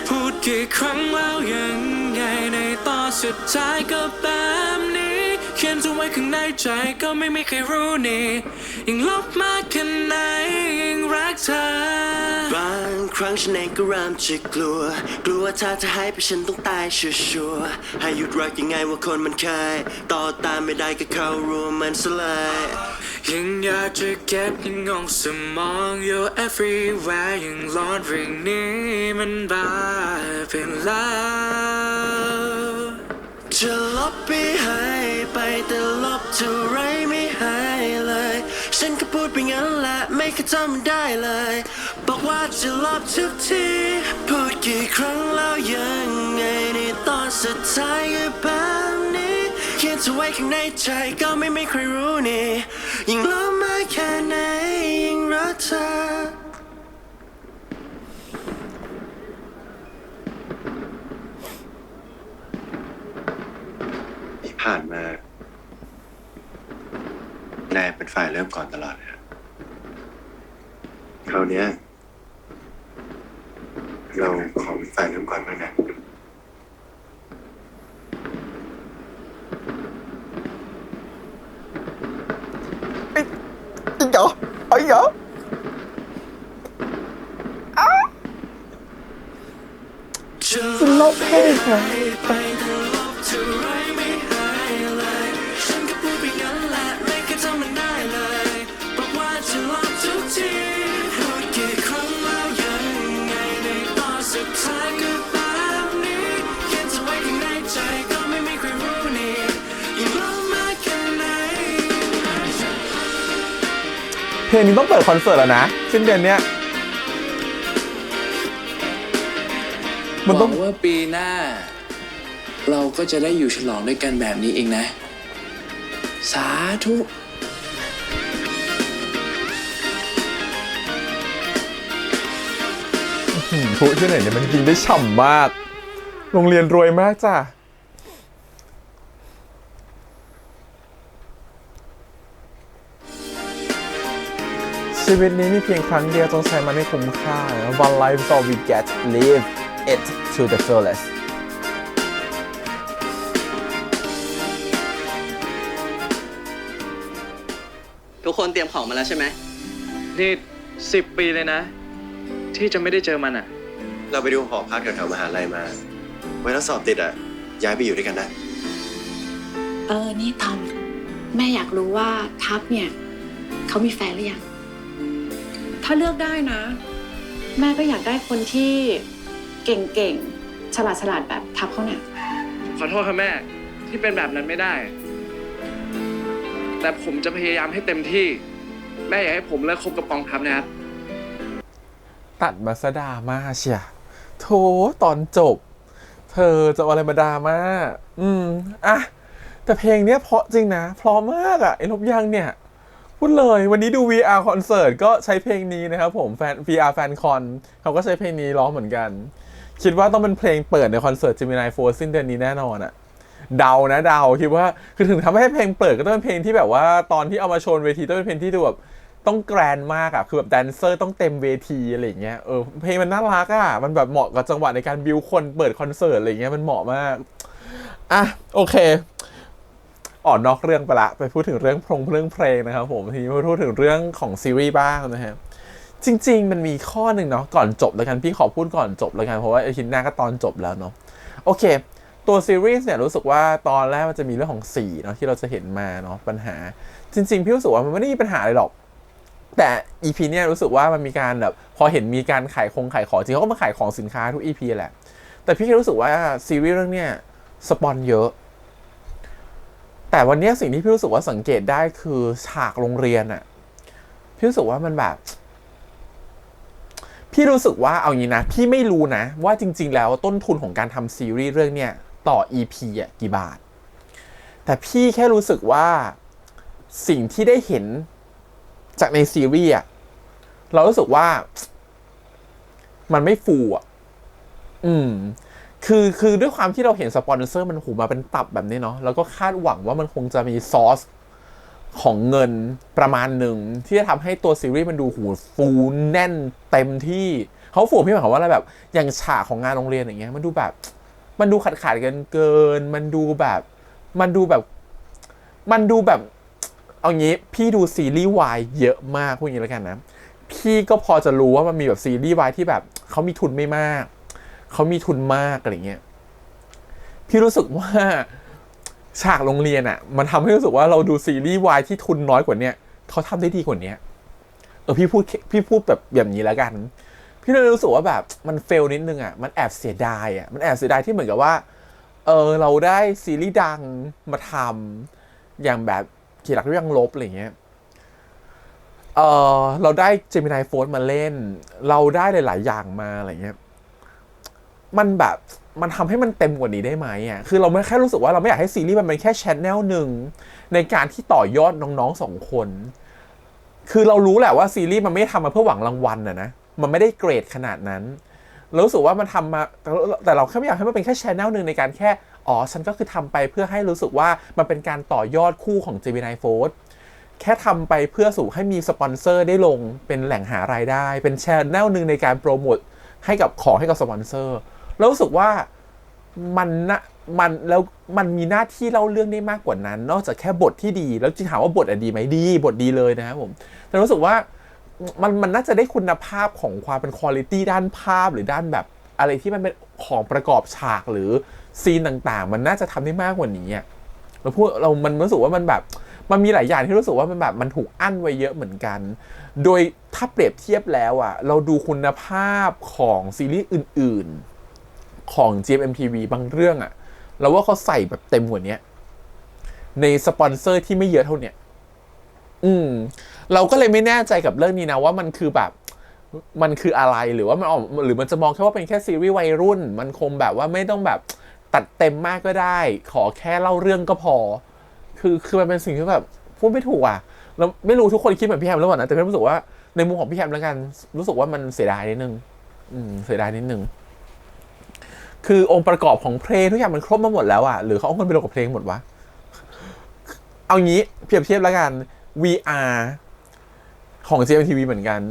พูดกี่ครั้งแล้วยังไงในตอนสุดท้ายก็แบบนี้เขียนเอาไว้ข้างในใจก็ไม่มีใครรู้นี่ยิ่งลบมากแค่ไหนยิ่งรักเธอบางครั้งฉันเองก็เริ่มจะกลัวว่าถ้าจะหายไปฉันต้องตายชัวร์ๆให้หยุดรักยังไงว่าคนมันเคยต่อตามไม่ได้ก็เข้ารวมมันสลายยังอยากจะเก็บยังงงสมอง You're everywhere ยังร้อนเรื่องนี้มันบ้าเป็นแล้วจะลบไปให้ไปแต่ลบเท่าไรไม่หายเลยฉันก็พูดไปงั้นแหละไม่เคยจำมันได้เลยบอกว่าจะลบทุกทีพูดกี่ครั้งแล้วยังไงในตอนสุดท้ายก็แบบนี้เขียนเธอไว้ข้างในใจก็ไม่มีใครรู้นี่ยิ่งลบมากแค่ไหนยิ่งรักเธอที่ผ่านมานายเป็นฝ่ายเริ่มก่อนตลอดเลยคราวเนี้ยเราขอเป็นฝ่ายเริ่มก่อนบ้างนะอีกเหรอเอาอีกเหรอจะลบให้ค่ะเพลงนี้ต้องเปิดคอนเสิร์ตแล้วนะสิ้นเดือนเนี้ยมันต้องว่าปีหน้า เราก็จะได้อยู่ฉลองด้วยกันแบบนี้เองนะ สาธุพูดที่ไหนเนี่ยมันยิงได้ฉ่ำมากโรงเรียนรวยมากจ้ะชีวิตนี้มีเพียงครั้งเดียวต้องใช้มันให้คุ้มค่า One life is all we get live it to the fullest ทุกคนเตรียมของมาแล้วใช่ไหม นี่10 ปีเลยนะ ที่จะไม่ได้เจอมันอ่ะ เราไปดูหอพักแถวๆมหาลัยมาไว้ถ้าสอบติดอ่ะย้ายไปอยู่ด้วยกันนะ นี่ทอมแม่อยากรู้ว่าทัพเนี่ยเขามีแฟนหรือยังถ้าเลือกได้นะ แม่ก็อยากได้คนที่เก่งๆฉลาดแบบทัพเขาเนี่ย ขอโทษค่ะแม่ที่เป็นแบบนั้นไม่ได้ แต่ผมจะพยายามให้เต็มที่ แม่อยากให้ผมเลิกคบกับกองทัพนะครับ ตัดมาซะดราม่าเชียโถตอนจบเธอจะเอาอะไรมาดราม่าอ่ะแต่เพลงเนี้ยเพราะจริงนะเพราะมากอ่ะไอ้ลบยังเนี่ยพูดเลยวันนี้ดู VR คอนเสิร์ตก็ใช้เพลงนี้นะครับผมแฟน VR แฟนคอนเขาก็ใช้เพลงนี้ร้องเหมือนกันคิดว่าต้องเป็นเพลงเปิดในคอนเสิร์ต Gemini Force สิ้นเดือนนี้แน่นอนอ่ะเดาคิดว่าคือถึงทำให้เพลงเปิดก็ต้องเป็นเพลงที่แบบว่าตอนที่เอามาโชว์เวทีต้องเป็นเพลงที่ดูแบบต้องแกรนด์มากอ่ะคือแบบแดนเซอร์ต้องเต็มเวทีอะไรอย่างเงี้ยเพลงมันน่ารักอ่ะมันแบบเหมาะกับจังหวะในการบิวคนเปิดคอนเสิร์ตอะไรอย่างเงี้ยมันเหมาะมากอ่ะโอเคนอกเรื่องไปละไปพูดถึงเรื่องเพลงนะครับผมทีนี้มาพูดถึงเรื่องของซีรีส์บ้างนะฮะจริงๆมันมีข้อหนึ่งเนาะก่อนจบแล้วกันพี่ขอพูดก่อนจบแล้วกันเพราะว่าอาทิตย์หน้าก็ตอนจบแล้วเนาะโอเคตัวซีรีส์เนี่ยรู้สึกว่าตอนแรกมันจะมีเรื่องของสีเนาะที่เราจะเห็นมาเนาะปัญหาจริงๆพี่รู้สึกว่ามันไม่ได้มีปัญหาอะไรหรอกแต่ EP เนี่ยรู้สึกว่ามันมีการแบบพอเห็นมีการขายของจริงเขาก็มาขายของสินค้าทุก EP แหละแต่พี่รู้สึกว่าซีรีส์เรื่องเนี้ยสปอนเยอะ แต่วันนี้สิ่งที่พี่รู้สึกว่าสังเกตได้คือฉากโรงเรียนอะพี่รู้สึกว่ามันแบบพี่รู้สึกว่าเอางี้นะพี่ไม่รู้นะว่าจริงๆแล้วต้นทุนของการทำซีรีส์เรื่องเนี้ยต่อ EP อะกี่บาทแต่พี่แค่รู้สึกว่าสิ่งที่ได้เห็นจากในซีรีส์อะเรารู้สึกว่ามันไม่ฟูอ่ะคือด้วยความที่เราเห็นสปอนเซอร์มันหูมาเป็นตับแบบนี้เนาะแล้วก็คาดหวังว่ามันคงจะมีซอสของเงินประมาณหนึ่งที่จะทำให้ตัวซีรีส์มันดูหูฟูแน่นเต็มที่เขาฟูพี่หมายความว่าอะไรแบบอย่างฉากของงานโรงเรียนอย่างเงี้ยมันดูขาดเกินมันดูแบบเอางี้พี่ดูซีรีส์วายเยอะมากพูดอย่างนี้แล้วกันนะพี่ก็พอจะรู้ว่ามันมีแบบซีรีส์วายที่แบบเขามีทุนไม่มากเขามีทุนมากอะไรเงี้ยพี่รู้สึกว่าฉากโรงเรียนอ่ะมันทำให้รู้สึกว่าเราดูซีรีส์วายที่ทุนน้อยกว่านี้เขาทำได้ดีกว่านี้พี่พูดแบบนี้แล้วกันพี่เลยรู้สึกว่าแบบมันเฟลนิดนึงอ่ะมันแอบเสียดายที่เหมือนกับว่าเราได้ซีรีส์ดังมาทำอย่างแบบขี่หลักเรื่องลบอะไรเงี้ยเราได้เจมินายโฟร์มาเล่นเราได้หลายๆอย่างมาอะไรเงี้ยมันทำให้มันเต็มกว่านี้ได้ไหมอ่ะคือเราไม่แค่รู้สึกว่าเราไม่อยากให้ซีรีส์มันเป็นแค่แชนแนลหนึ่งในการที่ต่อยอดน้องๆ2 คนคือเรารู้แหละว่าซีรีส์มันไม่ได้ทำมาเพื่อหวังรางวัลนะมันไม่ได้เกรดขนาดนั้นเรารู้สึกว่ามันทำมาแต่เราแค่ไม่อยากให้มันเป็นแค่แชนแนลหนึ่งในการแค่ฉันก็คือทำไปเพื่อให้รู้สึกว่ามันเป็นการต่อยอดคู่ของ Gemini Force แค่ทำไปเพื่อสู่ให้มีสปอนเซอร์ได้ลงเป็นแหล่งหารายได้เป็นแชนแนลหนึ่งในการโปรโมทให้กับสปอนเซอร์แล้วรู้สึกว่ามันมีหน้าที่เล่าเรื่องได้มากกว่านั้นนอกจากแค่บทที่ดีแล้วจะถามว่าบทดีไหมดีบทดีเลยนะครับผมแต่รู้สึกว่ามันน่าจะได้คุณภาพของความเป็นควอลิตี้ด้านภาพหรือด้านแบบอะไรที่มันเป็นของประกอบฉากหรือซีนต่างๆมันน่าจะทำได้มากกว่านี้มันรู้สึกว่ามันมีหลายอย่างที่รู้สึกว่ามันถูกอั้นไว้เยอะเหมือนกันโดยถ้าเปรียบเทียบแล้วอ่ะเราดูคุณภาพของซีรีส์อื่นๆของ GMMTV บางเรื่องอ่ะเราว่าเขาใส่แบบเต็มกว่านี้ในสปอนเซอร์ที่ไม่เยอะเท่าเนี้ยเราก็เลยไม่แน่ใจกับเรื่องนี้นะว่ามันคืออะไรหรือว่ามันจะมองแค่ว่าเป็นแค่ซีรีส์วัยรุ่นมันคงแบบว่าไม่ต้องแบบตัดเต็มมากก็ได้ขอแค่เล่าเรื่องก็พอคือมันเป็นสิ่งที่แบบพูดไม่ถูกอ่ะเราไม่รู้ทุกคนคิดเหมือนพี่แฮมหรือเปล่านะแต่พี่รู้สึกว่าในมุมของพี่แฮมแล้วกันรู้สึกว่ามันเสียดายนิดนึงคือองค์ประกอบของเพลงทุกอย่างมันครบมาหมดแล้วอ่ะหรือเขาเอาเงินไปลงกับเพลงหมดวะเอางี้เปรียบเทียบแล้วกัน VR ของ GMMTV เหมือนกัน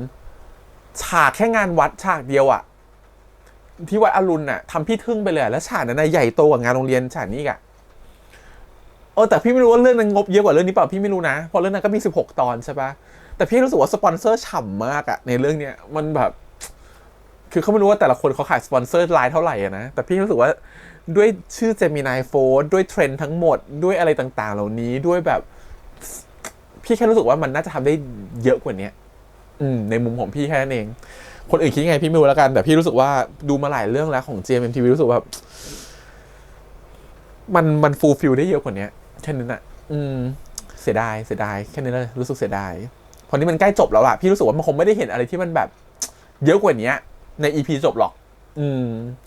ฉากแค่งานวัดฉากเดียวอ่ะที่วัดอรุณน่ะทำพี่ทึ่งไปเลยแล้วฉากนั้นใหญ่โตกว่างานโรงเรียนฉากนี้อ่ะแต่พี่ไม่รู้ว่าเรื่องนั้นงบเยอะกว่าเรื่องนี้เปล่าพี่ไม่รู้นะเพราะเรื่องนั้นก็มี16 ตอนใช่ปะแต่พี่รู้สึกว่าสปอนเซอร์ฉ่ำมากอะในเรื่องเนี้ยมันแบบคือเขาไม่รู้ว่าแต่ละคนเขาขายสปอนเซอร์ไลน์เท่าไหร่นะแต่พี่รู้สึกว่าด้วยชื่อ Gemini Force ด้วยเทรนด์ทั้งหมดด้วยอะไรต่างๆเหล่านี้ด้วยแบบพี่แค่รู้สึกว่ามันน่าจะทำได้เยอะกว่านี้ในมุมของพี่แค่นั้นเองคนอื่นคิดยังไงพี่ไม่รู้แล้วกันแต่พี่รู้สึกว่าดูมาหลายเรื่องแล้วของ GMMTV รู้สึกว่ามันฟูลฟิลได้เยอะกว่านี้แค่นั้นอ่ะเสียดายแค่นี้เลยรู้สึกเสียดายพอนี้มันใกล้จบแล้วล่ะพี่รู้สึกว่ามันคงไม่ได้เห็นอะไรที่มันแบบเยอะกว่านี้ใน EP จบหรอก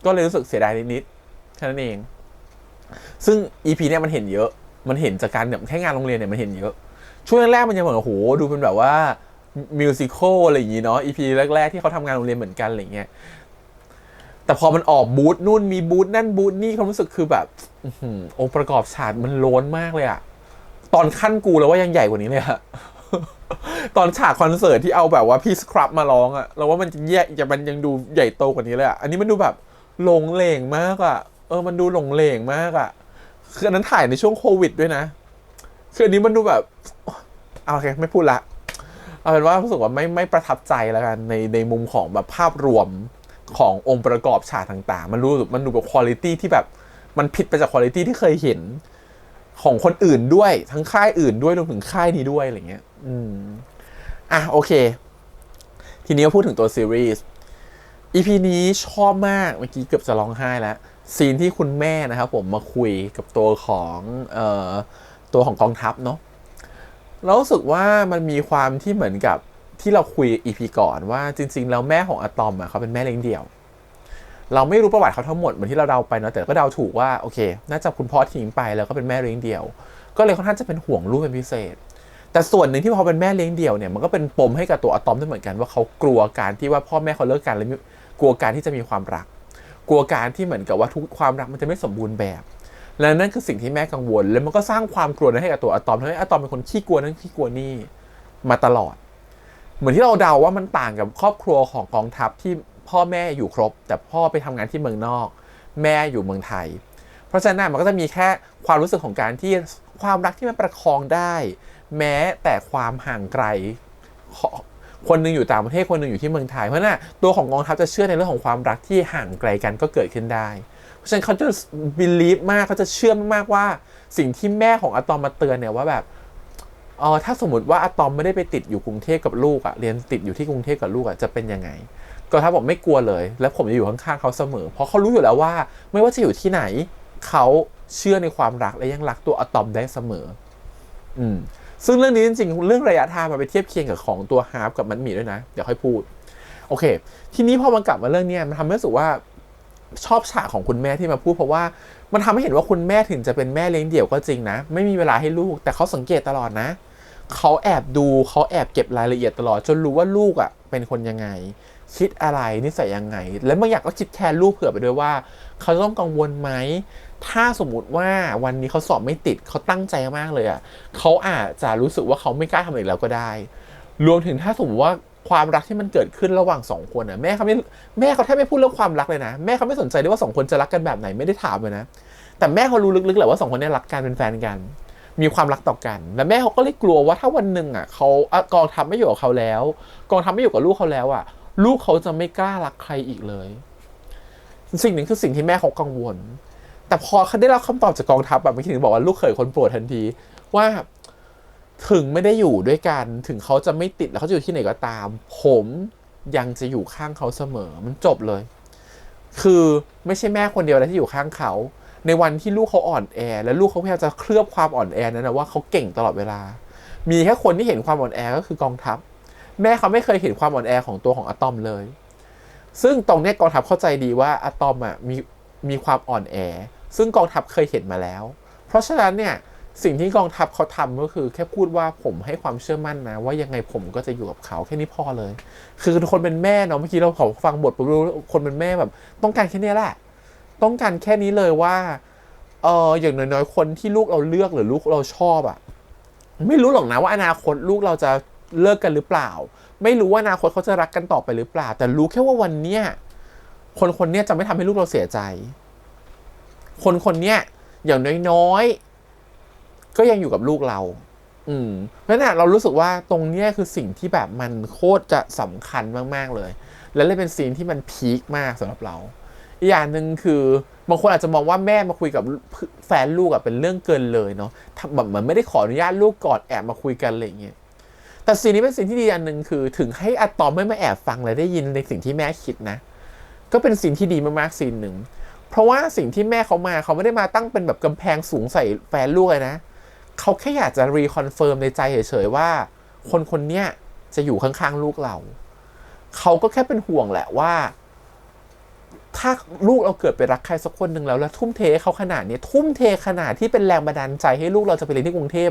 ก็เลยรู้สึกเสียดายนิดๆแค่นั้นเองซึ่ง EP เนี่ยมันเห็นเยอะมันเห็นจากการแบบแค่งานโรงเรียนเนี่ยมันเห็นเยอะช่วงแรกๆมันยังเหมือนโอ้โหดูเป็นแบบว่ามิวสิคอลอะไรอย่างงี้เนาะ EP แรกๆที่เขาทำงานโรงเรียนเหมือนกันอะไรเงี้ยแต่พอมันออกบูธนู่นมีบูธนั่นบูธนี่ความรู้สึกคือแบบองค์ประกอบฉากมันโล้นมากเลยอะตอนขั้นกูแล้วว่ายังใหญ่กว่านี้เลยอะตอนฉากคอนเสิร์ตที่เอาแบบว่าพี่สครับมาร้องอะเราว่ามันมันยังดูใหญ่โตกว่านี้เลยอะอันนี้มันดูแบบหลงเหลงมากอะมันดูหลงเหลงมากอะคืออันนั้นถ่ายในช่วงโควิดด้วยนะคืออันนี้มันดูแบบโอเคไม่พูดละเอาเป็นว่ารู้สึกว่าไม่ประทับใจแล้วกันในมุมของแบบภาพรวมขององค์ประกอบฉากต่างๆมันดูแบบควอลิตี้ที่แบบมันผิดไปจากควอลิตี้ที่เคยเห็นของคนอื่นด้วยทั้งค่ายอื่นด้วยรวมถึงค่ายนี้ด้วยอะไรเงี้ยโอเคทีนี้มาพูดถึงตัวซีรีส์ EP นี้ชอบมากเมื่อกี้เกือบจะร้องไห้แล้วซีนที่คุณแม่นะครับผมมาคุยกับตัวของ ตัวของกองทัพเนาะเรารู้สึกว่ามันมีความที่เหมือนกับที่เราคุย EP ก่อนว่าจริงๆแล้วแม่ของอะตอมอะเขาเป็นแม่เลี้ยงเดี่ยวเราไม่รู้ประวัติเขาทั้งหมดเหมือนที่เราเดาไปเนาะแต่ก็เดาถูกว่าโอเคน่าจะคุณพ่อทิ้งไปแล้วก็เป็นแม่เลี้ยงเดี่ยวก็เลยค่อนข้างจะเป็นห่วงลูกเป็นพิเศษแต่ส่วนหนึ่งที่พอเป็นแม่เลี้ยงเดี่ยวเนี่ยมันก็เป็นปมให้กับตัวอะตอมด้วยเหมือนกันว่าเขากลัวการที่ว่าพ่อแม่เขาเลิกกันแล้วกลัวการที่จะมีความรักกลัวการที่เหมือนกับว่าทุกความรักมันจะไม่สมบูรณ์แบบและนั่นคือสิ่งที่แม่กังวลแล้วมันก็สร้างความกลัวนั้นให้กับตัวอะตอมทำให้อะตอมเป็นคนขี้กลัวนั่นขี้กลัวนี่มาตลอดเหมือนที่เราเดาว่ามันต่างกับครอบครัวของกองทัพที่พ่อแม่อยู่ครบแต่พ่อไปทำงานที่เมืองนอกแม่อยู่เมืองไทยเพราะฉะนั้นมันก็จะมีแค่ความรู้สึกของการที่ความรักที่มันประคองได้แม้แต่ความห่างไกลคนนึงอยู่ต่างประเทศคนนึงอยู่ที่เมืองไทยเพราะฉะนั้นตัวของกองทัพจะเชื่อในเรื่องของความรักที่ห่างไกลกันก็เกิดขึ้นได้เพราะฉะนั้นเขาจะ believe มากเขาจะเชื่อมากว่าสิ่งที่แม่ของอะตอมมาเตือนเนี่ยว่าแบบถ้าสมมติว่าอะตอมไม่ได้ไปติดอยู่กรุงเทพกับลูกอะเรียนติดอยู่ที่กรุงเทพกับลูกอะจะเป็นยังไงก็ถ้าบอกไม่กลัวเลยและผมจะอยู่ข้างๆเขาเสมอเพราะเขารู้อยู่แล้วว่าไม่ว่าจะอยู่ที่ไหนเขาเชื่อในความรักและยังรักตัวอะตอมได้เสมอซึ่งเรื่องนี้จริงๆเรื่องระยะทางมาไปเทียบเคียงกับของตัวฮาร์ฟกับมันหมี่ด้วยนะเดี๋ยวค่อยพูดโอเคทีนี้พอมันกลับมาเรื่องนี้มันทำให้รู้สึกว่าชอบฉากของคุณแม่ที่มาพูดเพราะว่ามันทำให้เห็นว่าคุณแม่ถึงจะเป็นแม่เลี้ยงเดี่ยวก็จริงนะไม่มีเวลาให้ลูกแต่เขาสังเกตตลอดนะเขาแอบดูเขาแอบเก็บรายละเอียดตลอดจนรู้ว่าลูกอ่ะเป็นคนยังไงคิดอะไรนิสัยยังไงและบางอย่างก็คิดแทนลูกเผื่อไปด้วยว่าเขาต้องกังวลไหมถ้าสมมุติว่าวันนี้เขาสอบไม่ติดเขาตั้งใจมากเลยอ่ะเขาอาจจะรู้สึกว่าเขาไม่กล้าทำอีกแล้วก็ได้รวมถึงถ้าสมมติว่าความรักที่มันเกิดขึ้นระหว่าง2คนอ่ะแม่เขาแทบไม่พูดเรื่องความรักเลยนะแม่เขาไม่สนใจด้วยว่า2คนจะรักกันแบบไหนไม่ได้ถามเลยนะแต่แม่เขารู้ลึกๆแหละว่า2คนนี้รักกันเป็นแฟนกันมีความรักต่อกันและแม่เขาก็เลยกลัวว่าถ้าวันหนึ่งอ่ะเขากองทัพไม่อยู่กับเขาแล้วกองทัพไม่อยู่กับลูกเขาแล้วอ่ะลูกเขาจะไม่กล้ารักใครอีกเลยสิ่งหนึ่งคือสิ่งที่แม่เขากังวลแต่พอเขาได้รับคำตอบจากกองทัพแบบไม่คิดถึงบอกว่าลูกเขยคนโปรดทันทีว่าถึงไม่ได้อยู่ด้วยกันถึงเขาจะไม่ติดแล้วเขาจะอยู่ที่ไหนก็ตามผมยังจะอยู่ข้างเขาเสมอมันจบเลยคือไม่ใช่แม่คนเดียวนะที่อยู่ข้างเขาในวันที่ลูกเขาอ่อนแอและลูกเขาพยายามจะเคลือบความอ่อนแอนั้นนะว่าเขาเก่งตลอดเวลามีแค่คนที่เห็นความอ่อนแอก็คือกองทัพแม่เขาไม่เคยเห็นความอ่อนแอของตัวของอะตอมเลยซึ่งตรงนี้กองทัพเข้าใจดีว่าอะตอมอ่ะมีความอ่อนแอซึ่งกองทัพเคยเห็นมาแล้วเพราะฉะนั้นเนี่ยสิ่งที่กองทัพเขาทำก็คือแค่พูดว่าผมให้ความเชื่อมั่นนะว่ายังไงผมก็จะอยู่กับเขาแค่นี้พอเลยคือคนเป็นแม่เนาะเมื่อกี้เราขอฟังบทผมรู้คนเป็นแม่แบบต้องการแค่นี้แหละต้องการแค่นี้เลยว่าอย่างน้อยๆคนที่ลูกเราเลือกหรือลูกเราชอบอ่ะไม่รู้หรอกนะว่าอนาคตลูกเราจะเลิกกันหรือเปล่าไม่รู้ว่าอนาคตเขาจะรักกันต่อไปหรือเปล่าแต่รู้แค่ว่าวันเนี้ยคนเนี้ยจะไม่ทำให้ลูกเราเสียใจคนเนี้ยอย่างน้อยๆก็ยังอยู่กับลูกเราเพราะฉะนั้นเรารู้สึกว่าตรงเนี้ยคือสิ่งที่แบบมันโคตรจะสำคัญมากๆเลยและเลยเป็นซีนที่มันพีคมากสำหรับเราอีกอย่างหนึ่งคือบางคนอาจจะมองว่าแม่มาคุยกับแฟนลูกเป็นเรื่องเกินเลยเนาะแบบเหมือนไม่ได้ขออนุญาตลูกก่อนแอบมาคุยกันอะไรอย่างเงี้ยแต่สิ่งนี้เป็นสิ่งที่ดีอันหนึ่งคือถึงให้อะตอมไม่มาแอบฟังและได้ยินในสิ่งที่แม่คิดนะก็เป็นสิ่งที่ดีมากๆซีนหนึ่งเพราะว่าสิ่งที่แม่เขาไม่ได้มาตั้งเป็นแบบกำแพงสูงใส่แฟนลูกเลยนะเขาแค่อยากจะรีคอนเฟิร์มในใจเฉยๆว่าคนเนี้ยจะอยู่ข้างๆลูกเราเขาก็แค่เป็นห่วงแหละว่าถ้าลูกเราเกิดไปรักใครสักคนหนึ่งแล้วทุ่มเทเขาขนาดนี้ทุ่มเทขนาดที่เป็นแรงบันดาลใจให้ลูกเราจะไปเรียนที่กรุงเทพ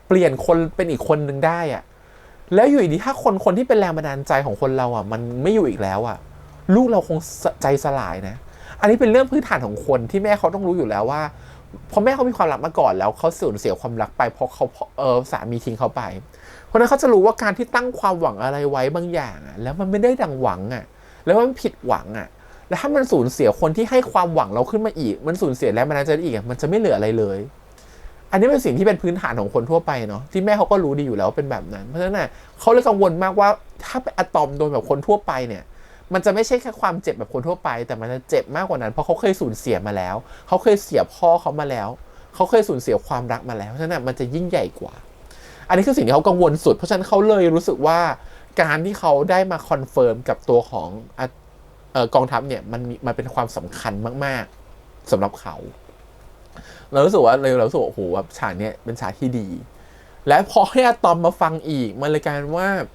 เปลี่ยนคนเป็นอีกคนหนึ่งได้แล้วอยู่ดีถ้าคนที่เป็นแรงบันดาลใจของคนเรามันไม่อยู่อีกแล้วลูกเราคงใจสลายนะอันนี้เป็นเรื่องพื้นฐานของคนที่แม่เขาต้องรู้อยู่แล้วว่าพอแม่เขามีความรักมาก่อนแล้วเขาสูญเสียความรักไปเพราะเขาสามีทิ้งเขาไปเพราะนั้นเขาจะรู้ว่าการที่ตั้งความหวังอะไรไว้บางอย่างแล้วมันไม่ได้ดังหวังแล้วมันผิดหวังแล้วถ้ามันสูญเสียคนที่ให้ความหวังเราขึ้นมาอีกมันสูญเสียแรงบันดาลใจอีกมันจะไม่เหลืออะไรเลยอันนี้เป็นสิ่งที่เป็นพื้นฐานของคนทั่วไปเนาะที่แม่เขาก็รู้ดีอยู่แล้วเป็นแบบนั้นเพราะฉะนั้นเขาเลยกังวลมากว่าถ้าเป็นอะตอมโดนแบบคนทั่วไปเนี่ยมันจะไม่ใช่แค่ความเจ็บแบบคนทั่วไปแต่มันจะเจ็บมากกว่านั้นเพราะเขาเคยสูญเสียมาแล้วเขาเคยเสียพ่อเขามาแล้วเขาเคยสูญเสียความรักมาแล้วเพราะฉะนั้นมันจะยิ่งใหญ่กว่าอันนี้คือสิ่งที่เขากังวลสุดเพราะฉะนั้นเขาเลยรู้สึกว่าการที่เขาได้มาคอนเฟิร์มกับตัวของกองทัพเนี่ยมันเป็นความสำคัญมากๆสำหรับเขา เรารู้สึกว่าโอ้โหแบบฉากเนี้ยเป็นฉากที่ดี และพอให้อะตอมมาฟังอีกมันเลยกลายเป็นว่า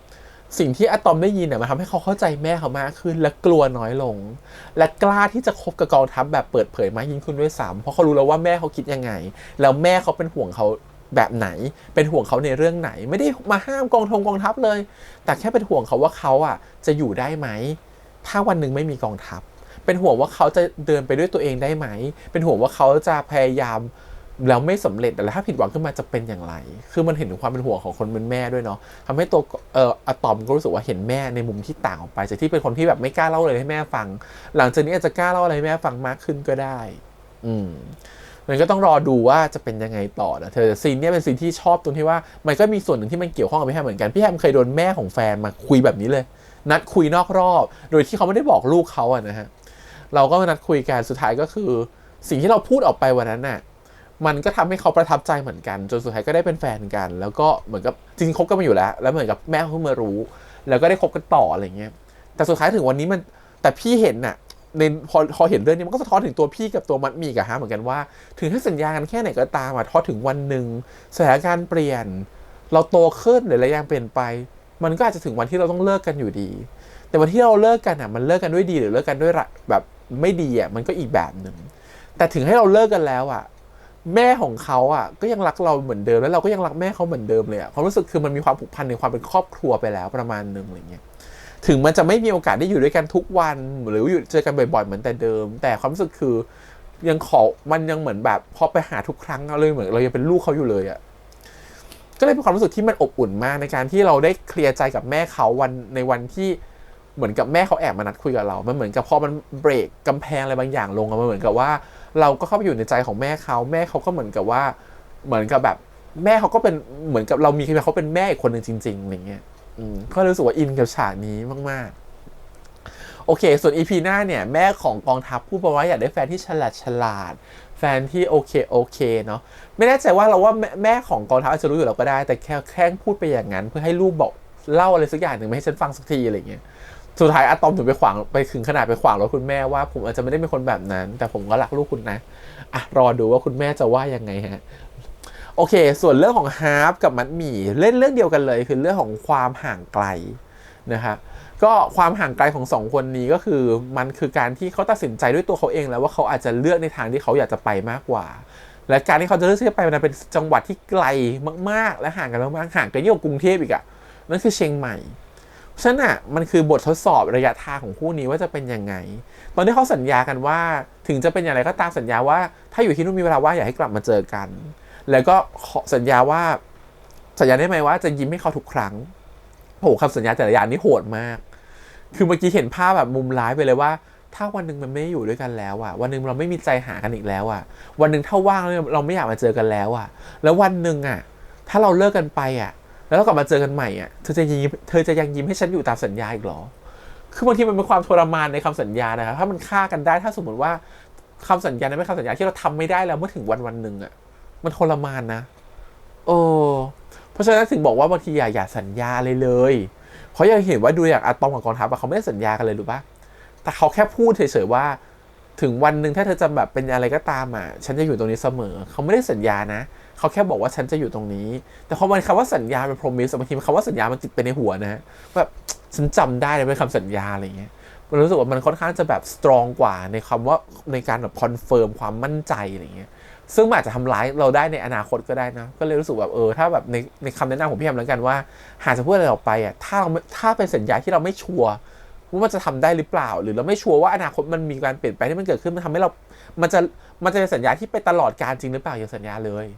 สิ่งที่อะตอมได้ยินเนี่ยมันทำให้เขาเข้าใจแม่เขามากขึ้นและกลัวน้อยลงและกล้าที่จะคบกับกองทัพแบบเปิดเผยมากยิ่งขึ้นด้วยซ้ำเพราะเขารู้แล้วว่าแม่เขาคิดยังไงแล้วแม่เขาเป็นห่วงเขาแบบไหนเป็นห่วงเขาในเรื่องไหนไม่ได้มาห้ามกองทัพเลยแต่แค่เป็นห่วงเขาว่าเขาอ่ะจะอยู่ได้ไหมถ้าวันหนึ่งไม่มีกองทัพเป็นห่วงว่าเขาจะเดินไปด้วยตัวเองได้ไหมเป็นห่วงว่าเขาจะพยายามแล้วไม่สำเร็จแต่ถ้าผิดหวังขึ้นมาจะเป็นอย่างไรคือมันเห็นถึงความเป็นห่วงของคนเป็นแม่ด้วยเนาะทำให้ตัวอะตอมก็รู้สึกว่าเห็นแม่ในมุมที่ต่างออกไปจากที่เป็นคนที่แบบไม่กล้าเล่าเลยให้แม่ฟังหลังจากนี้อาจจะกล้าเล่าอะไรให้แม่ฟังมากขึ้นก็ได้มันก็ต้องรอดูว่าจะเป็นยังไงต่อนะเธอซีนนี้เป็นซีนที่ชอบตรงที่ว่ามันก็มีส่วนหนึ่งที่มันเกี่ยวข้องกับพี่แฮมเหมือนกันพี่แฮมเคยโดนแม่ของแฟนมาคุยแบบนี้เลยนัดคุยนอกรอบโดยที่เขาไม่ได้บอกลูกเขาอะนะฮะเราก็มานัดคุยกันสุดท้ายก็คือสิ่งที่เราพูดออกไปวันนั้นน่ะมันก็ทำให้เขาประทับใจเหมือนกันจนสุดท้ายก็ได้เป็นแฟนกันแล้วก็เหมือนกับจริงๆคบกันมาอยู่แล้วเหมือนกับแม่เขาเพิ่งมารู้แล้วก็ได้คบกันต่ออะไรเงี้ยแต่สุดท้ายถึงวันนี้มันแต่พี่เห็นน่ะในพอเห็นเรื่องนี้มันก็สะท้อนถึงตัวพี่กับตัวมัดหมี่กับฮะเหมือนกันว่าถึงให้สัญญากันแค่ไหนก็ตามพอถึงวันหนึ่งสถานการณ์เปลี่ยนเราโตขึ้นหรืออะไรอย่างเปลี่ยนไปมันก็อาจจะถึงวันที่เราต้องเลิกกันอยู่ดีแต่วันที่เราเลิกกันอ่ะมันเลิกกันด้วยดีหรือเลิกกันด้วยแบบไม่ดีอ่ะมันก็อีกแบบหนึ่งแต่ถึงให้เราเลิกกันแล้วอ่ะแม่ของเขาอ่ะก็ยังรักเราเหมือนเดิมแล้วเราก็ยังรักแม่เขาเหมือนเดิมเลยอ่ะความรู้สึกคือมันมีความผูกพันในความเป็นครอบครัวไปแล้วประมาณนึงอะไรเงี้ยถึงมันจะไม่มีโอกาสได้อยู่ด้วยกันทุกวันหรืออยู่เจอกันบ่อยๆเหมือนแต่เดิมแต่ความรู้สึกคือยังมันยังเหมือนแบบพอไปหาทุกครั้งเลยเหมือนเรายังเป็นลูกเขาอยู่เลยอ่ะก็เลยเป็นความรู้สึกที่มันอบอุ่นมากในการที่เราได้เคลียร์ใจกับแม่เขาในวันที่เหมือนกับแม่เขาแอบมานัดคุยกับเรามันเหมือนกับพอมันเบรกกำแพงอะไรบางอย่างลงมันเหมือนกับว่าเราก็เข้าไปอยู่ในใจของแม่เขาก็เหมือนกับว่าเหมือนกับแบบแม่เขาก็เป็นเหมือนกับเรามีเขาเป็นแม่อีกคนหนึ่งจริงๆอะไรเงี้ยก็รู้สึกว่าอินกับฉากนี้มากๆโอเคส่วน EP หน้าเนี่ยแม่ของกองทัพพูดมาว่าอยากได้แฟนที่ฉลาดแฟนที่โอเคเนาะไม่แน่ใจว่าเราว่าแม่ของกองทัพอาจจะรู้อยู่แล้วก็ได้แต่แค่พูดไปอย่างนั้นเพื่อให้ลูกบอกเล่าอะไรสักอย่างหนึ่งไม่ให้ฉันฟังสักทีอะไรเงี้ยสุดท้ายอะตอมถึงไปถึงขนาดไปขวางแล้วคุณแม่ว่าผมอาจจะไม่ได้เป็นคนแบบนั้นแต่ผมก็รักลูกคุณนะรอดูว่าคุณแม่จะว่ายังไงฮะโอเคส่วนเรื่องของฮาร์ปกับมัดหมี่เล่นเรื่องเดียวกันเลยคือเรื่องของความห่างไกลนะครับก็ความห่างไกลของ2คนนี้ก็คือมันคือการที่เขาตัดสินใจด้วยตัวเขาเองแล้วว่าเขาอาจจะเลือกในทางที่เขาอยากจะไปมากกว่าและการที่เขาจะเลือกที่จะไปมันเป็นจังหวัดที่ไกลมากๆและห่างกันมากๆห่างกันยิ่งกว่ากรุงเทพอีกอะนั่นคือเชียงใหม่ฉะนั้นอ่ะมันคือบททดสอบระยะทางของคู่นี้ว่าจะเป็นยังไงตอนที่เขาสัญญากันว่าถึงจะเป็นอย่างไรก็ตามสัญญาว่าถ้าอยู่ที่นู่นมีเวลาว่างอยากให้กลับมาเจอกันแล้วก็สัญญาได้ไหมว่าจะยิ้มให้เขาทุกครั้งโหคำสัญญาแต่ละอย่างนี่โหดมากคือเมื่อกี้เห็นภาพแบบมุมร้ายไปเลยว่าถ้าวันนึงมันไม่อยู่ด้วยกันแล้วอ่ะวันนึงเราไม่มีใจหากันอีกแล้วอ่ะวันนึงถ้าว่างเราไม่อยากมาเจอกันแล้วอ่ะแล้ววันนึงอ่ะถ้าเราเลิกกันไปอ่ะแล้วกลับมาเจอกันใหม่อ่ะเธอจะยังยิ้มให้ฉันอยู่ตามสัญญาอีกหรอคือบางทีมันเป็นความทรมานในคำสัญญานะครับถ้ามันฆ่ากันได้ถ้าสมมติว่าคำสัญญานั้นเป็นคำสัญญาที่เราทำไม่ได้แล้วเมื่อถึงวันหนึ่งอ่ะมันทรมานนะเพราะฉะนั้นถึงบอกว่าบางทีอย่าสัญญาเลยเพราะยังเห็นว่าดูอย่างอะตอมกับกองทัพเขาไม่ได้สัญญากันเลยรู้ปะแต่เขาแค่พูดเฉยๆว่าถึงวันหนึ่งถ้าเธอจะแบบเป็นอะไรก็ตามอ่ะฉันจะอยู่ตรงนี้เสมอเขาไม่ได้สัญญานะเขาแค่บอกว่าฉันจะอยู่ตรงนี้แต่พอมันคำว่าสัญญาเป็น promise บางทีคำว่าสัญญามันติดไปในหัวนะแบบฉันจำได้เลยเป็นคำสัญญาอะไรเงี้ยมันรู้สึกว่ามันค่อนข้างจะแบบ strong กว่าในคำว่าในการแบบ confirm ความมั่นใจอะไรเงี้ยซึ่งอาจจะทำร้ายเราได้ในอนาคตก็ได้นะก็เลยรู้สึกแบบถ้าแบบในคำแนะนำของพี่แอมแล้วกันว่าหากจะพูดอะไรออกไปอ่ะถ้าเป็นสัญญาที่เราไม่ชัวร์ว่ามันจะทำได้หรือเปล่าหรือเราไม่ชัวร์ว่าอนาคตมันมีการเปลี่ยนแปลงที่มันเกิดขึ้นมันทำให้เรามันจะเป็นสัญญาที่ไปตลอดกาลจริงหรือเปล่าอย่าสัญญาเลย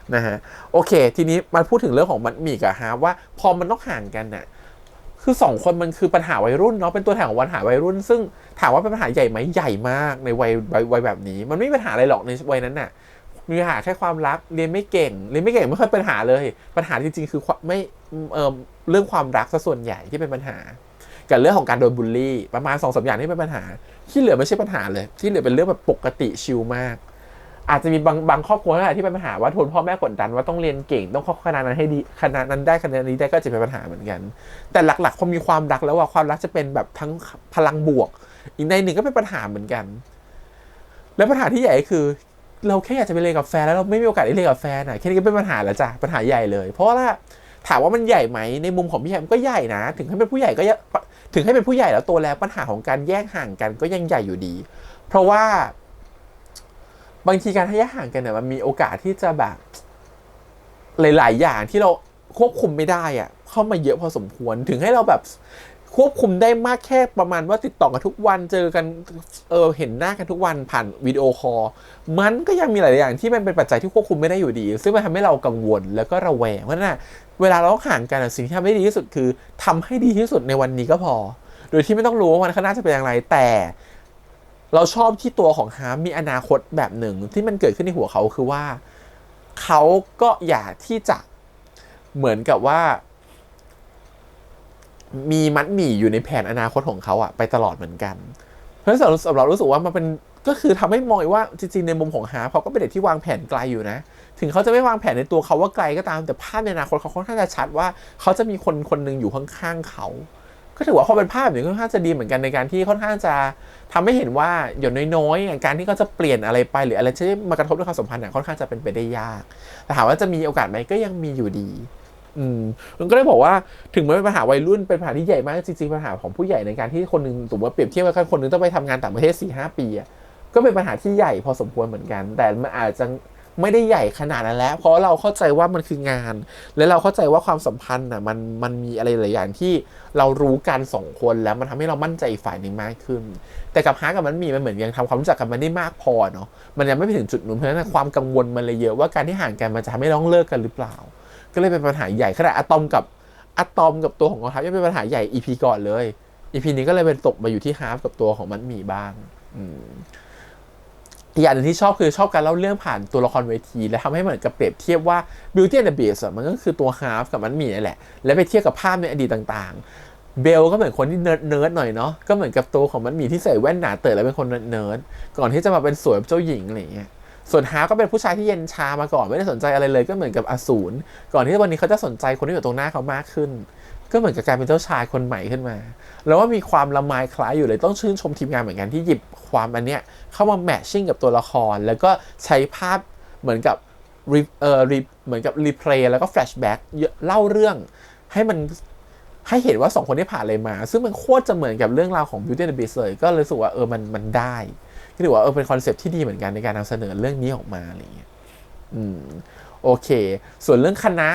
นะฮะโอเคทีนี้มาพูดถึงเรื่องของมัดหมี่กับฮาว่าพอมันต้องห่างกันน่ะคือ2คนมันคือปัญหาวัยรุ่นเนาะเป็นตัวแทนของปัญหาวัยรุ่นซึ่งถามว่าเป็นปัญหาใหญ่ไหมใหญ่มากในวัยแบบนี้มันไม่มีปัญหาอะไรหรอกในวัยนั้นน่ะมีปัญหาแค่ความรักเรียนไม่เก่งไม่ค่อยเป็นปัญหาเลยปัญหาจริงๆคือไม่เรื่องความรักซะส่วนใหญ่ที่เป็นปัญหากับเรื่องของการโดนบูลลี่ประมาณ 2-3 อย่างที่เป็นปัญหาที่เหลือไม่ใช่ปัญหาเลยที่เหลือเป็นเรื่องแบบปกติชิลมากอาจจะมีบางครอบครัวที่เป็นปัญหาว่าทนพ่อแม่กดดันว่าต้องเรียนเก่งต้องเข้าคณะนั้นให้ดีคณะนั้นได้คณะนี้ได้ก็จะเป็นปัญหาเหมือนกันแต่หลักๆพอมีความรักแล้วว่าความรักจะเป็นแบบทั้งพลังบวกอีกในหนึ่งก็เป็นปัญหาเหมือนกัน แล้วปัญหาที่ใหญ่คือเราแค่อยากจะไปเรียนกับแฟนแล้วเราไม่มีโอกาสได้เรียนกับแฟนแค่นี้ก็เป็นปัญหาแล้วจ้ะปัญหาใหญ่เลยเพราะว่าถามว่ามันใหญ่ไหมในมุมของพี่ใหญ่มันก็ใหญ่นะถึงให้เป็นผู้ใหญ่ก็ถึงให้เป็นผู้ใหญ่แล้วโตแล้วปัญหาของการแยกห่างกันก็ยังใหญ่อยู่ดีเพราะว่าบางทีการแยกห่างกันเนี่ยมันมีโอกาสที่จะแบบหลายๆอย่างที่เราควบคุมไม่ได้อะเข้ามาเยอะพอสมควรถึงให้เราแบบควบคุมได้มากแค่ประมาณว่าติดต่อกันทุกวันเจอกันเห็นหน้ากันทุกวันผ่านวิดีโอคอลมันก็ยังมีหลายอย่างที่มันเป็นปัจจัยที่ควบคุมไม่ได้อยู่ดีซึ่งมันทำให้เรากังวลแล้วก็ระแวงเพราะฉะนั้นเวลาเราห่างกันสิ่งที่ทำได้ดีที่สุดคือทำให้ดีที่สุดในวันนี้ก็พอโดยที่ไม่ต้องรู้ว่าวันข้างหน้าจะเป็นอย่างไรแต่เราชอบที่ตัวของฮาร์มมีอนาคตแบบหนึ่งที่มันเกิดขึ้นในหัวเขาคือว่าเขาก็อยากที่จะเหมือนกับว่ามีมัดหมี่อยู่ในแผนอนาคตของเขาไปตลอดเหมือนกันเพราะฉะนั้นสำหรับเรารู้สึกว่ามันเป็นก็คือทำให้มองว่าจริงๆในมุมของฮาร์เขาก็เป็นเด็กที่วางแผนไกลอยู่นะถึงเขาจะไม่วางแผนในตัวเขาว่าไกลก็ตามแต่ภาพในอนาคตเขาค่อนข้างจะชัดว่าเขาจะมีคนคนหนึ่งอยู่ข้างๆเขาก็ถือว่าเขาเป็นภาพแบบนี้ค่อนข้างจะดีเหมือนกันในการที่ค่อนข้างจะทำให้เห็นว่าอย่างน้อยๆการที่เขาจะเปลี่ยนอะไรไปหรืออะไรที่มากระทบกับความสัมพันธ์ค่อนข้างจะเป็นไปได้ยากแต่ถามว่าจะมีโอกาสไหมก็ยังมีอยู่ดีมันก็ได้บอกว่าถึงแม้เป็นปัญหาวัยรุ่นเป็นปัญหาที่ใหญ่มากจริงๆปัญหาของผู้ใหญ่ในการที่คนนึงสมมติว่าเปรียบเทียบกับคนนึงต้องไปทำงานต่างประเทศ 4-5 ปีก็เป็นปัญหาที่ใหญ่พอสมควรเหมือนกันแต่มันอาจจะไม่ได้ใหญ่ขนาดนั้นแล้วเพราะเราเข้าใจว่ามันคืองานและเราเข้าใจว่าความสัมพันธ์มันมีอะไรหลายอย่างที่เรารู้กัน2 คนแล้วมันทำให้เรามั่นใจอีกฝ่ายหนึ่งมากขึ้นแต่กับฮาร์กับมันเหมือนยังทำความรู้จักกันมันได้มากพอเนาะมันยังไม่ไปถึงจุดนู้นเพราะฉะนั้นความกังวลมันเลยเยอะว่าการที่ห่างกันมันจะทำให้ต้องเลิกกันหรือเปล่าก็เลยเป็นปัญหาใหญ่ขนาดอะตอมกับตัวของกองทัพยังเป็นปัญหาใหญ่ EP ก่อนเลย EP นี้ก็เลยเป็นตกมาอยู่ที่ฮาร์ฟกับตัวของมันมีบ้างอีกอย่างหนึ่งที่ชอบคือชอบการเล่าเรื่องผ่านตัวละครเวทีและทำให้เหมือนกับเปรียบเทียบว่า Beauty and the Beast มันก็คือตัวฮาร์ฟกับมันมีนั่นแหละและไปเทียบกับภาพในอดีตต่างๆเบลก็เหมือนคนที่เนิร์ดหน่อยเนาะก็เหมือนกับตัวของมันมีที่ใส่แว่นหนาเต๋อแล้วเป็นคนเนิร์ดก่อนที่จะมาเป็นสวยเจ้าหญิงอะไรอย่างเงี้ยส่วนฮาร์ก็เป็นผู้ชายที่เย็นชามาก่อนไม่ได้สนใจอะไรเลยก็เหมือนกับอสูรก่อนที่วันนี้เขาจะสนใจคนที่อยู่ตรงหน้าเขามากขึ้นก็เหมือนกับการเป็นเจ้าชายคนใหม่ขึ้นมาแล้วว่ามีความละไมคล้ายอยู่เลยต้องชื่นชมทีมงานเหมือนกันที่หยิบความอันเนี้ยเข้ามาแมทชิ่งกับตัวละครแล้วก็ใช้ภาพเหมือนกับเหมือนกับรีเพลย์แล้วก็แฟลชแบ็กเล่าเรื่องให้เห็นว่า2 คนที่ผ่านอะไรมาซึ่งมันโคตรจะเหมือนกับเรื่องราวของ Beauty and the Beast เลยก็เลยรู้สึกว่ามันได้ก็ถือว่าเป็นคอนเซ็ปต์ที่ดีเหมือนกันในการนำเสนอเรื่องนี้ออกมาอะไรอย่างเงี้ยโอเคส่วนเรื่องคณะ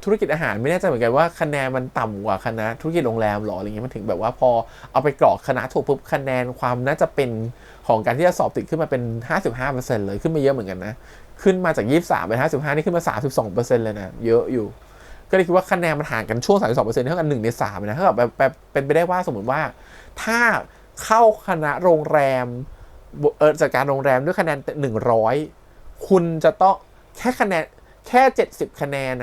ธุรกิจอาหารไม่แน่ใจเหมือนกันว่าคะแนนมันต่ำกว่าคณะธุรกิจโรงแรมหรออะไรเงี้ยมันถึงแบบว่าพอเอาไปกรอกคณะถูกปุ๊บคะแนนความน่าจะเป็นของการที่จะสอบติดขึ้นมาเป็น 55% เลยขึ้นมาเยอะเหมือนกันนะขึ้นมาจาก23เป็น55นี่ขึ้นมา 32% เลยนะเยอะอยู่ก็เลยคิดว่าคะแนนมันห่างกันช่วง 32% เท่ากัน1 ใน 3นะถ้าแบบเป็นไปได้ว่าสมมติว่าถ้าเข้าคณะโรงแรมจัดการโรงแรมด้วยคะแนน100คุณจะต้องแค่คะแนนแค่70คะแนน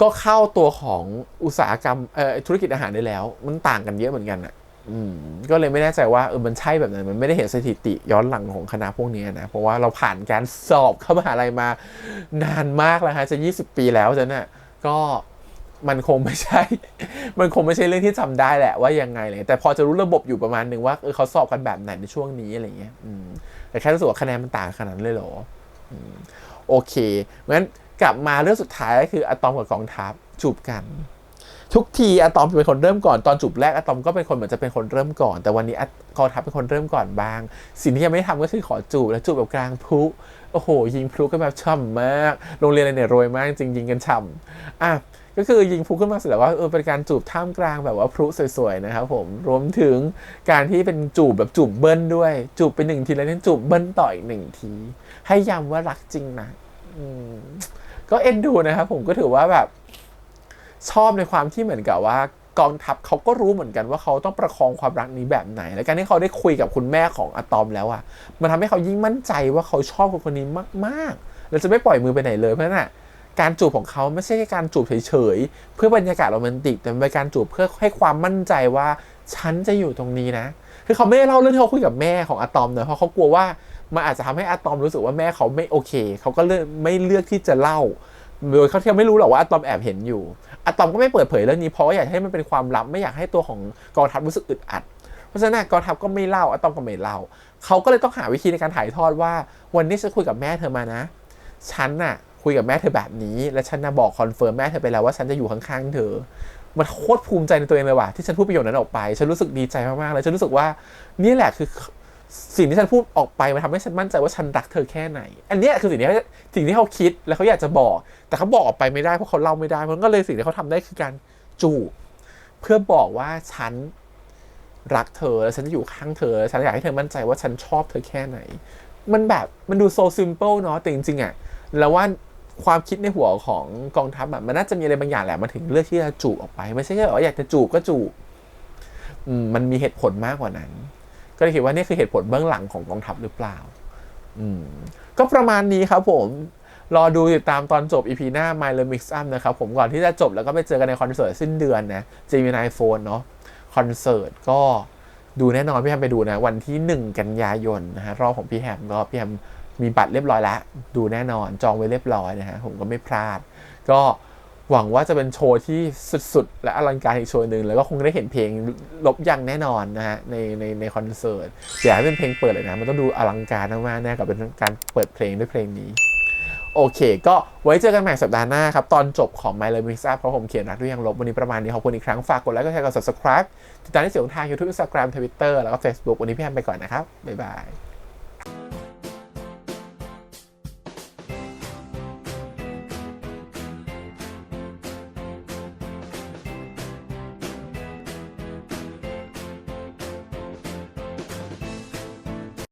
ก็เข้าตัวของอุตสาหกรรมธุรกิจอาหารได้แล้วมันต่างกันเยอะเหมือนกันก็เลยไม่แน่ใจว่ามันใช่แบบนั้นมันไม่ได้เห็นสถิติย้อนหลังของคณะพวกนี้นะเพราะว่าเราผ่านการสอบเข้ามหาลัยมานานมากแล้วฮะจะ20 ปีแล้วจ้ะเนี่ยก็มันคงไม่ใช่เรื่องที่จำได้แหละว่ายังไงเลยแต่พอจะรู้ระบบอยู่ประมาณนึงว่าเขาสอบกันแบบไหนในช่วงนี้อะไรเงี้ยแต่แค่รู้สึกว่าคะแนนมันต่างขนาดนั้นเลยเหรอโอเคงั้นกลับมาเรื่องสุดท้ายก็คืออะตอมกับกองทัพจูบกันทุกทีอะตอมเป็นคนเริ่มก่อนตอนจูบแรกอะตอมก็เป็นคนเหมือนจะเป็นคนเริ่มก่อนแต่วันนี้กองทัพเป็นคนเริ่มก่อนบ้างสิ่งที่ยังไม่ทำก็คือขอจูบแล้วจูบแบบกลางพลุโอ้โหยิงพลุกันแบบฉ่ำมากโรงเรียนอะไรเนี่ยรวยมากจริงยิงกันฉ่ำก็คือยิงพลุขึ้นมาเสร็จแล้วว่าเป็นการจูบท่ามกลางแบบว่าพลุสวยๆนะครับผมรวมถึงการที่เป็นจูบแบบจูบเบิ้ลด้วยจูบไป1 ทีแล้วนี่จูบเบิ้ลต่ออีก1 ทีให้ย้ำว่ารักจริงนะก็เอ็นดูนะครับผมก็ถือว่าแบบชอบในความที่เหมือนกับว่ากองทัพเขาก็รู้เหมือนกันว่าเขาต้องประคองความรักนี้แบบไหนและการที่เขาได้คุยกับคุณแม่ของอะตอมแล้วมันทำให้เขายิ่งมั่นใจว่าเขาชอบคนนี้มากๆแล้วจะไม่ปล่อยมือไปไหนเลยเพราะฉะนั้นการจูบของเขาไม่ใช่แค่การจูบเฉยๆเพื่อบรรยากาศโรแมนติกแต่เป็นการจูบเพื่อให้ความมั่นใจว่าฉันจะอยู่ตรงนี้นะคือเขาไม่ได้เล่าเรื่องที่เขาคุยกับแม่ของอะตอมนะเพราะเขากลัวว่ามันอาจจะทำให้อะตอมรู้สึกว่าแม่เขาไม่โอเคเขาก็ไม่เลือกที่จะเล่าโดยเขาที่ไม่รู้หรอกว่าอะตอมแอบเห็นอยู่อะตอมก็ไม่เปิดเผยเรื่องนี้เพราะอยากให้มันเป็นความลับไม่อยากให้ตัวของกองทัพรู้สึกอึดอัด ราะฉะนั้นกองทัพก็ไม่เล่าอะตอมก็ไม่เล่าเขาก็เลยต้องหาวิธีในการถ่ายทอดว่าวันนี้ฉันคุยกับแม่เธอมานะฉันน่ะคุยกับแม่เธอแบบนี้และฉันน่ะบอกคอนเฟิร์มแม่เธอไปแล้วว่าฉันจะอยู่ข้างๆเธอมันโคตรภูมิใจในตัวเองเลยว่ะที่ฉันพูดประโยคนั้นออกไปฉันรู้สึกดีใจมากๆเลยฉันรู้สึกว่านี่แหละคือสิ่งที่ฉันพูดออกไปมันทำให้ฉันมั่นใจว่าฉันรักเธอแค่ไหนอันนี้คือสิ่งที่เขาคิดและเขาอยากจะบอกแต่เขาบอกออกไปไม่ได้เพราะเขาเล่าไม่ได้เพราะก็เลยสิ่งที่เขาทำได้คือการจูบเพื่อบอกว่าฉันรักเธอและฉันจะอยู่ข้างเธอฉันอยากให้เธอมั่นใจว่าฉันชอบเธอแค่ไหนมันแบบมันดูโซซิมเปิลเนาะแต่จริงๆอ่ะแล้วว่าความคิดในหัวของกองทัพมันน่าจะมีอะไรบางอย่างแหละมันถึงเลือกที่จะจูบออกไปไม่ใช่แค่ว่าอยากจะจูบก็จูบมันมีเหตุผลมากกว่านั้นก็เลยคิดว่านี่คือเหตุผลเบื้องหลังของกองทัพหรือเปล่าก็ประมาณนี้ครับผมรอดูติดตามตอนจบ EP หน้า My Love Mix Up นะครับผมก่อนที่จะจบแล้วก็ไปเจอกันในคอนเสิร์ตสิ้นเดือนนะ Gemini Phone เนาะคอนเสิร์ตก็ดูแน่นอนพี่แฮมไปดูนะวันที่1 กันยายนนะฮะรอบของพี่แฮมก็พี่แฮมมีบัตรเรียบร้อยแล้วดูแน่นอนจองไว้เรียบร้อยนะฮะผมก็ไม่พลาดก็หวังว่าจะเป็นโชว์ที่สุดๆและอลังการอีกโชว์นึงแล้วก็คงได้เห็นเพลงลบยังแน่นอนนะฮะในคอนเสิร์ตอยากให้เป็นเพลงเปิดเลยนะมันต้องดูอลังการมากๆแน่กับเป็นการเปิดเพลงด้วยเพลงนี้โอเคก็ไว้เจอกันใหม่สัปดาห์หน้าครับตอนจบของ My Love Mix Up เพราะผมเขียนรักด้วยยังลบวันนี้ประมาณนี้ขอบคุณอีกครั้งฝากกดไลค์กดแชร์กด subscribe ติดตามที่เสียงทาง YouTube Instagram Twitter แล้วก็ Facebook วันนี้พี่แฮมไปก่อนนะครับบ๊ายบาย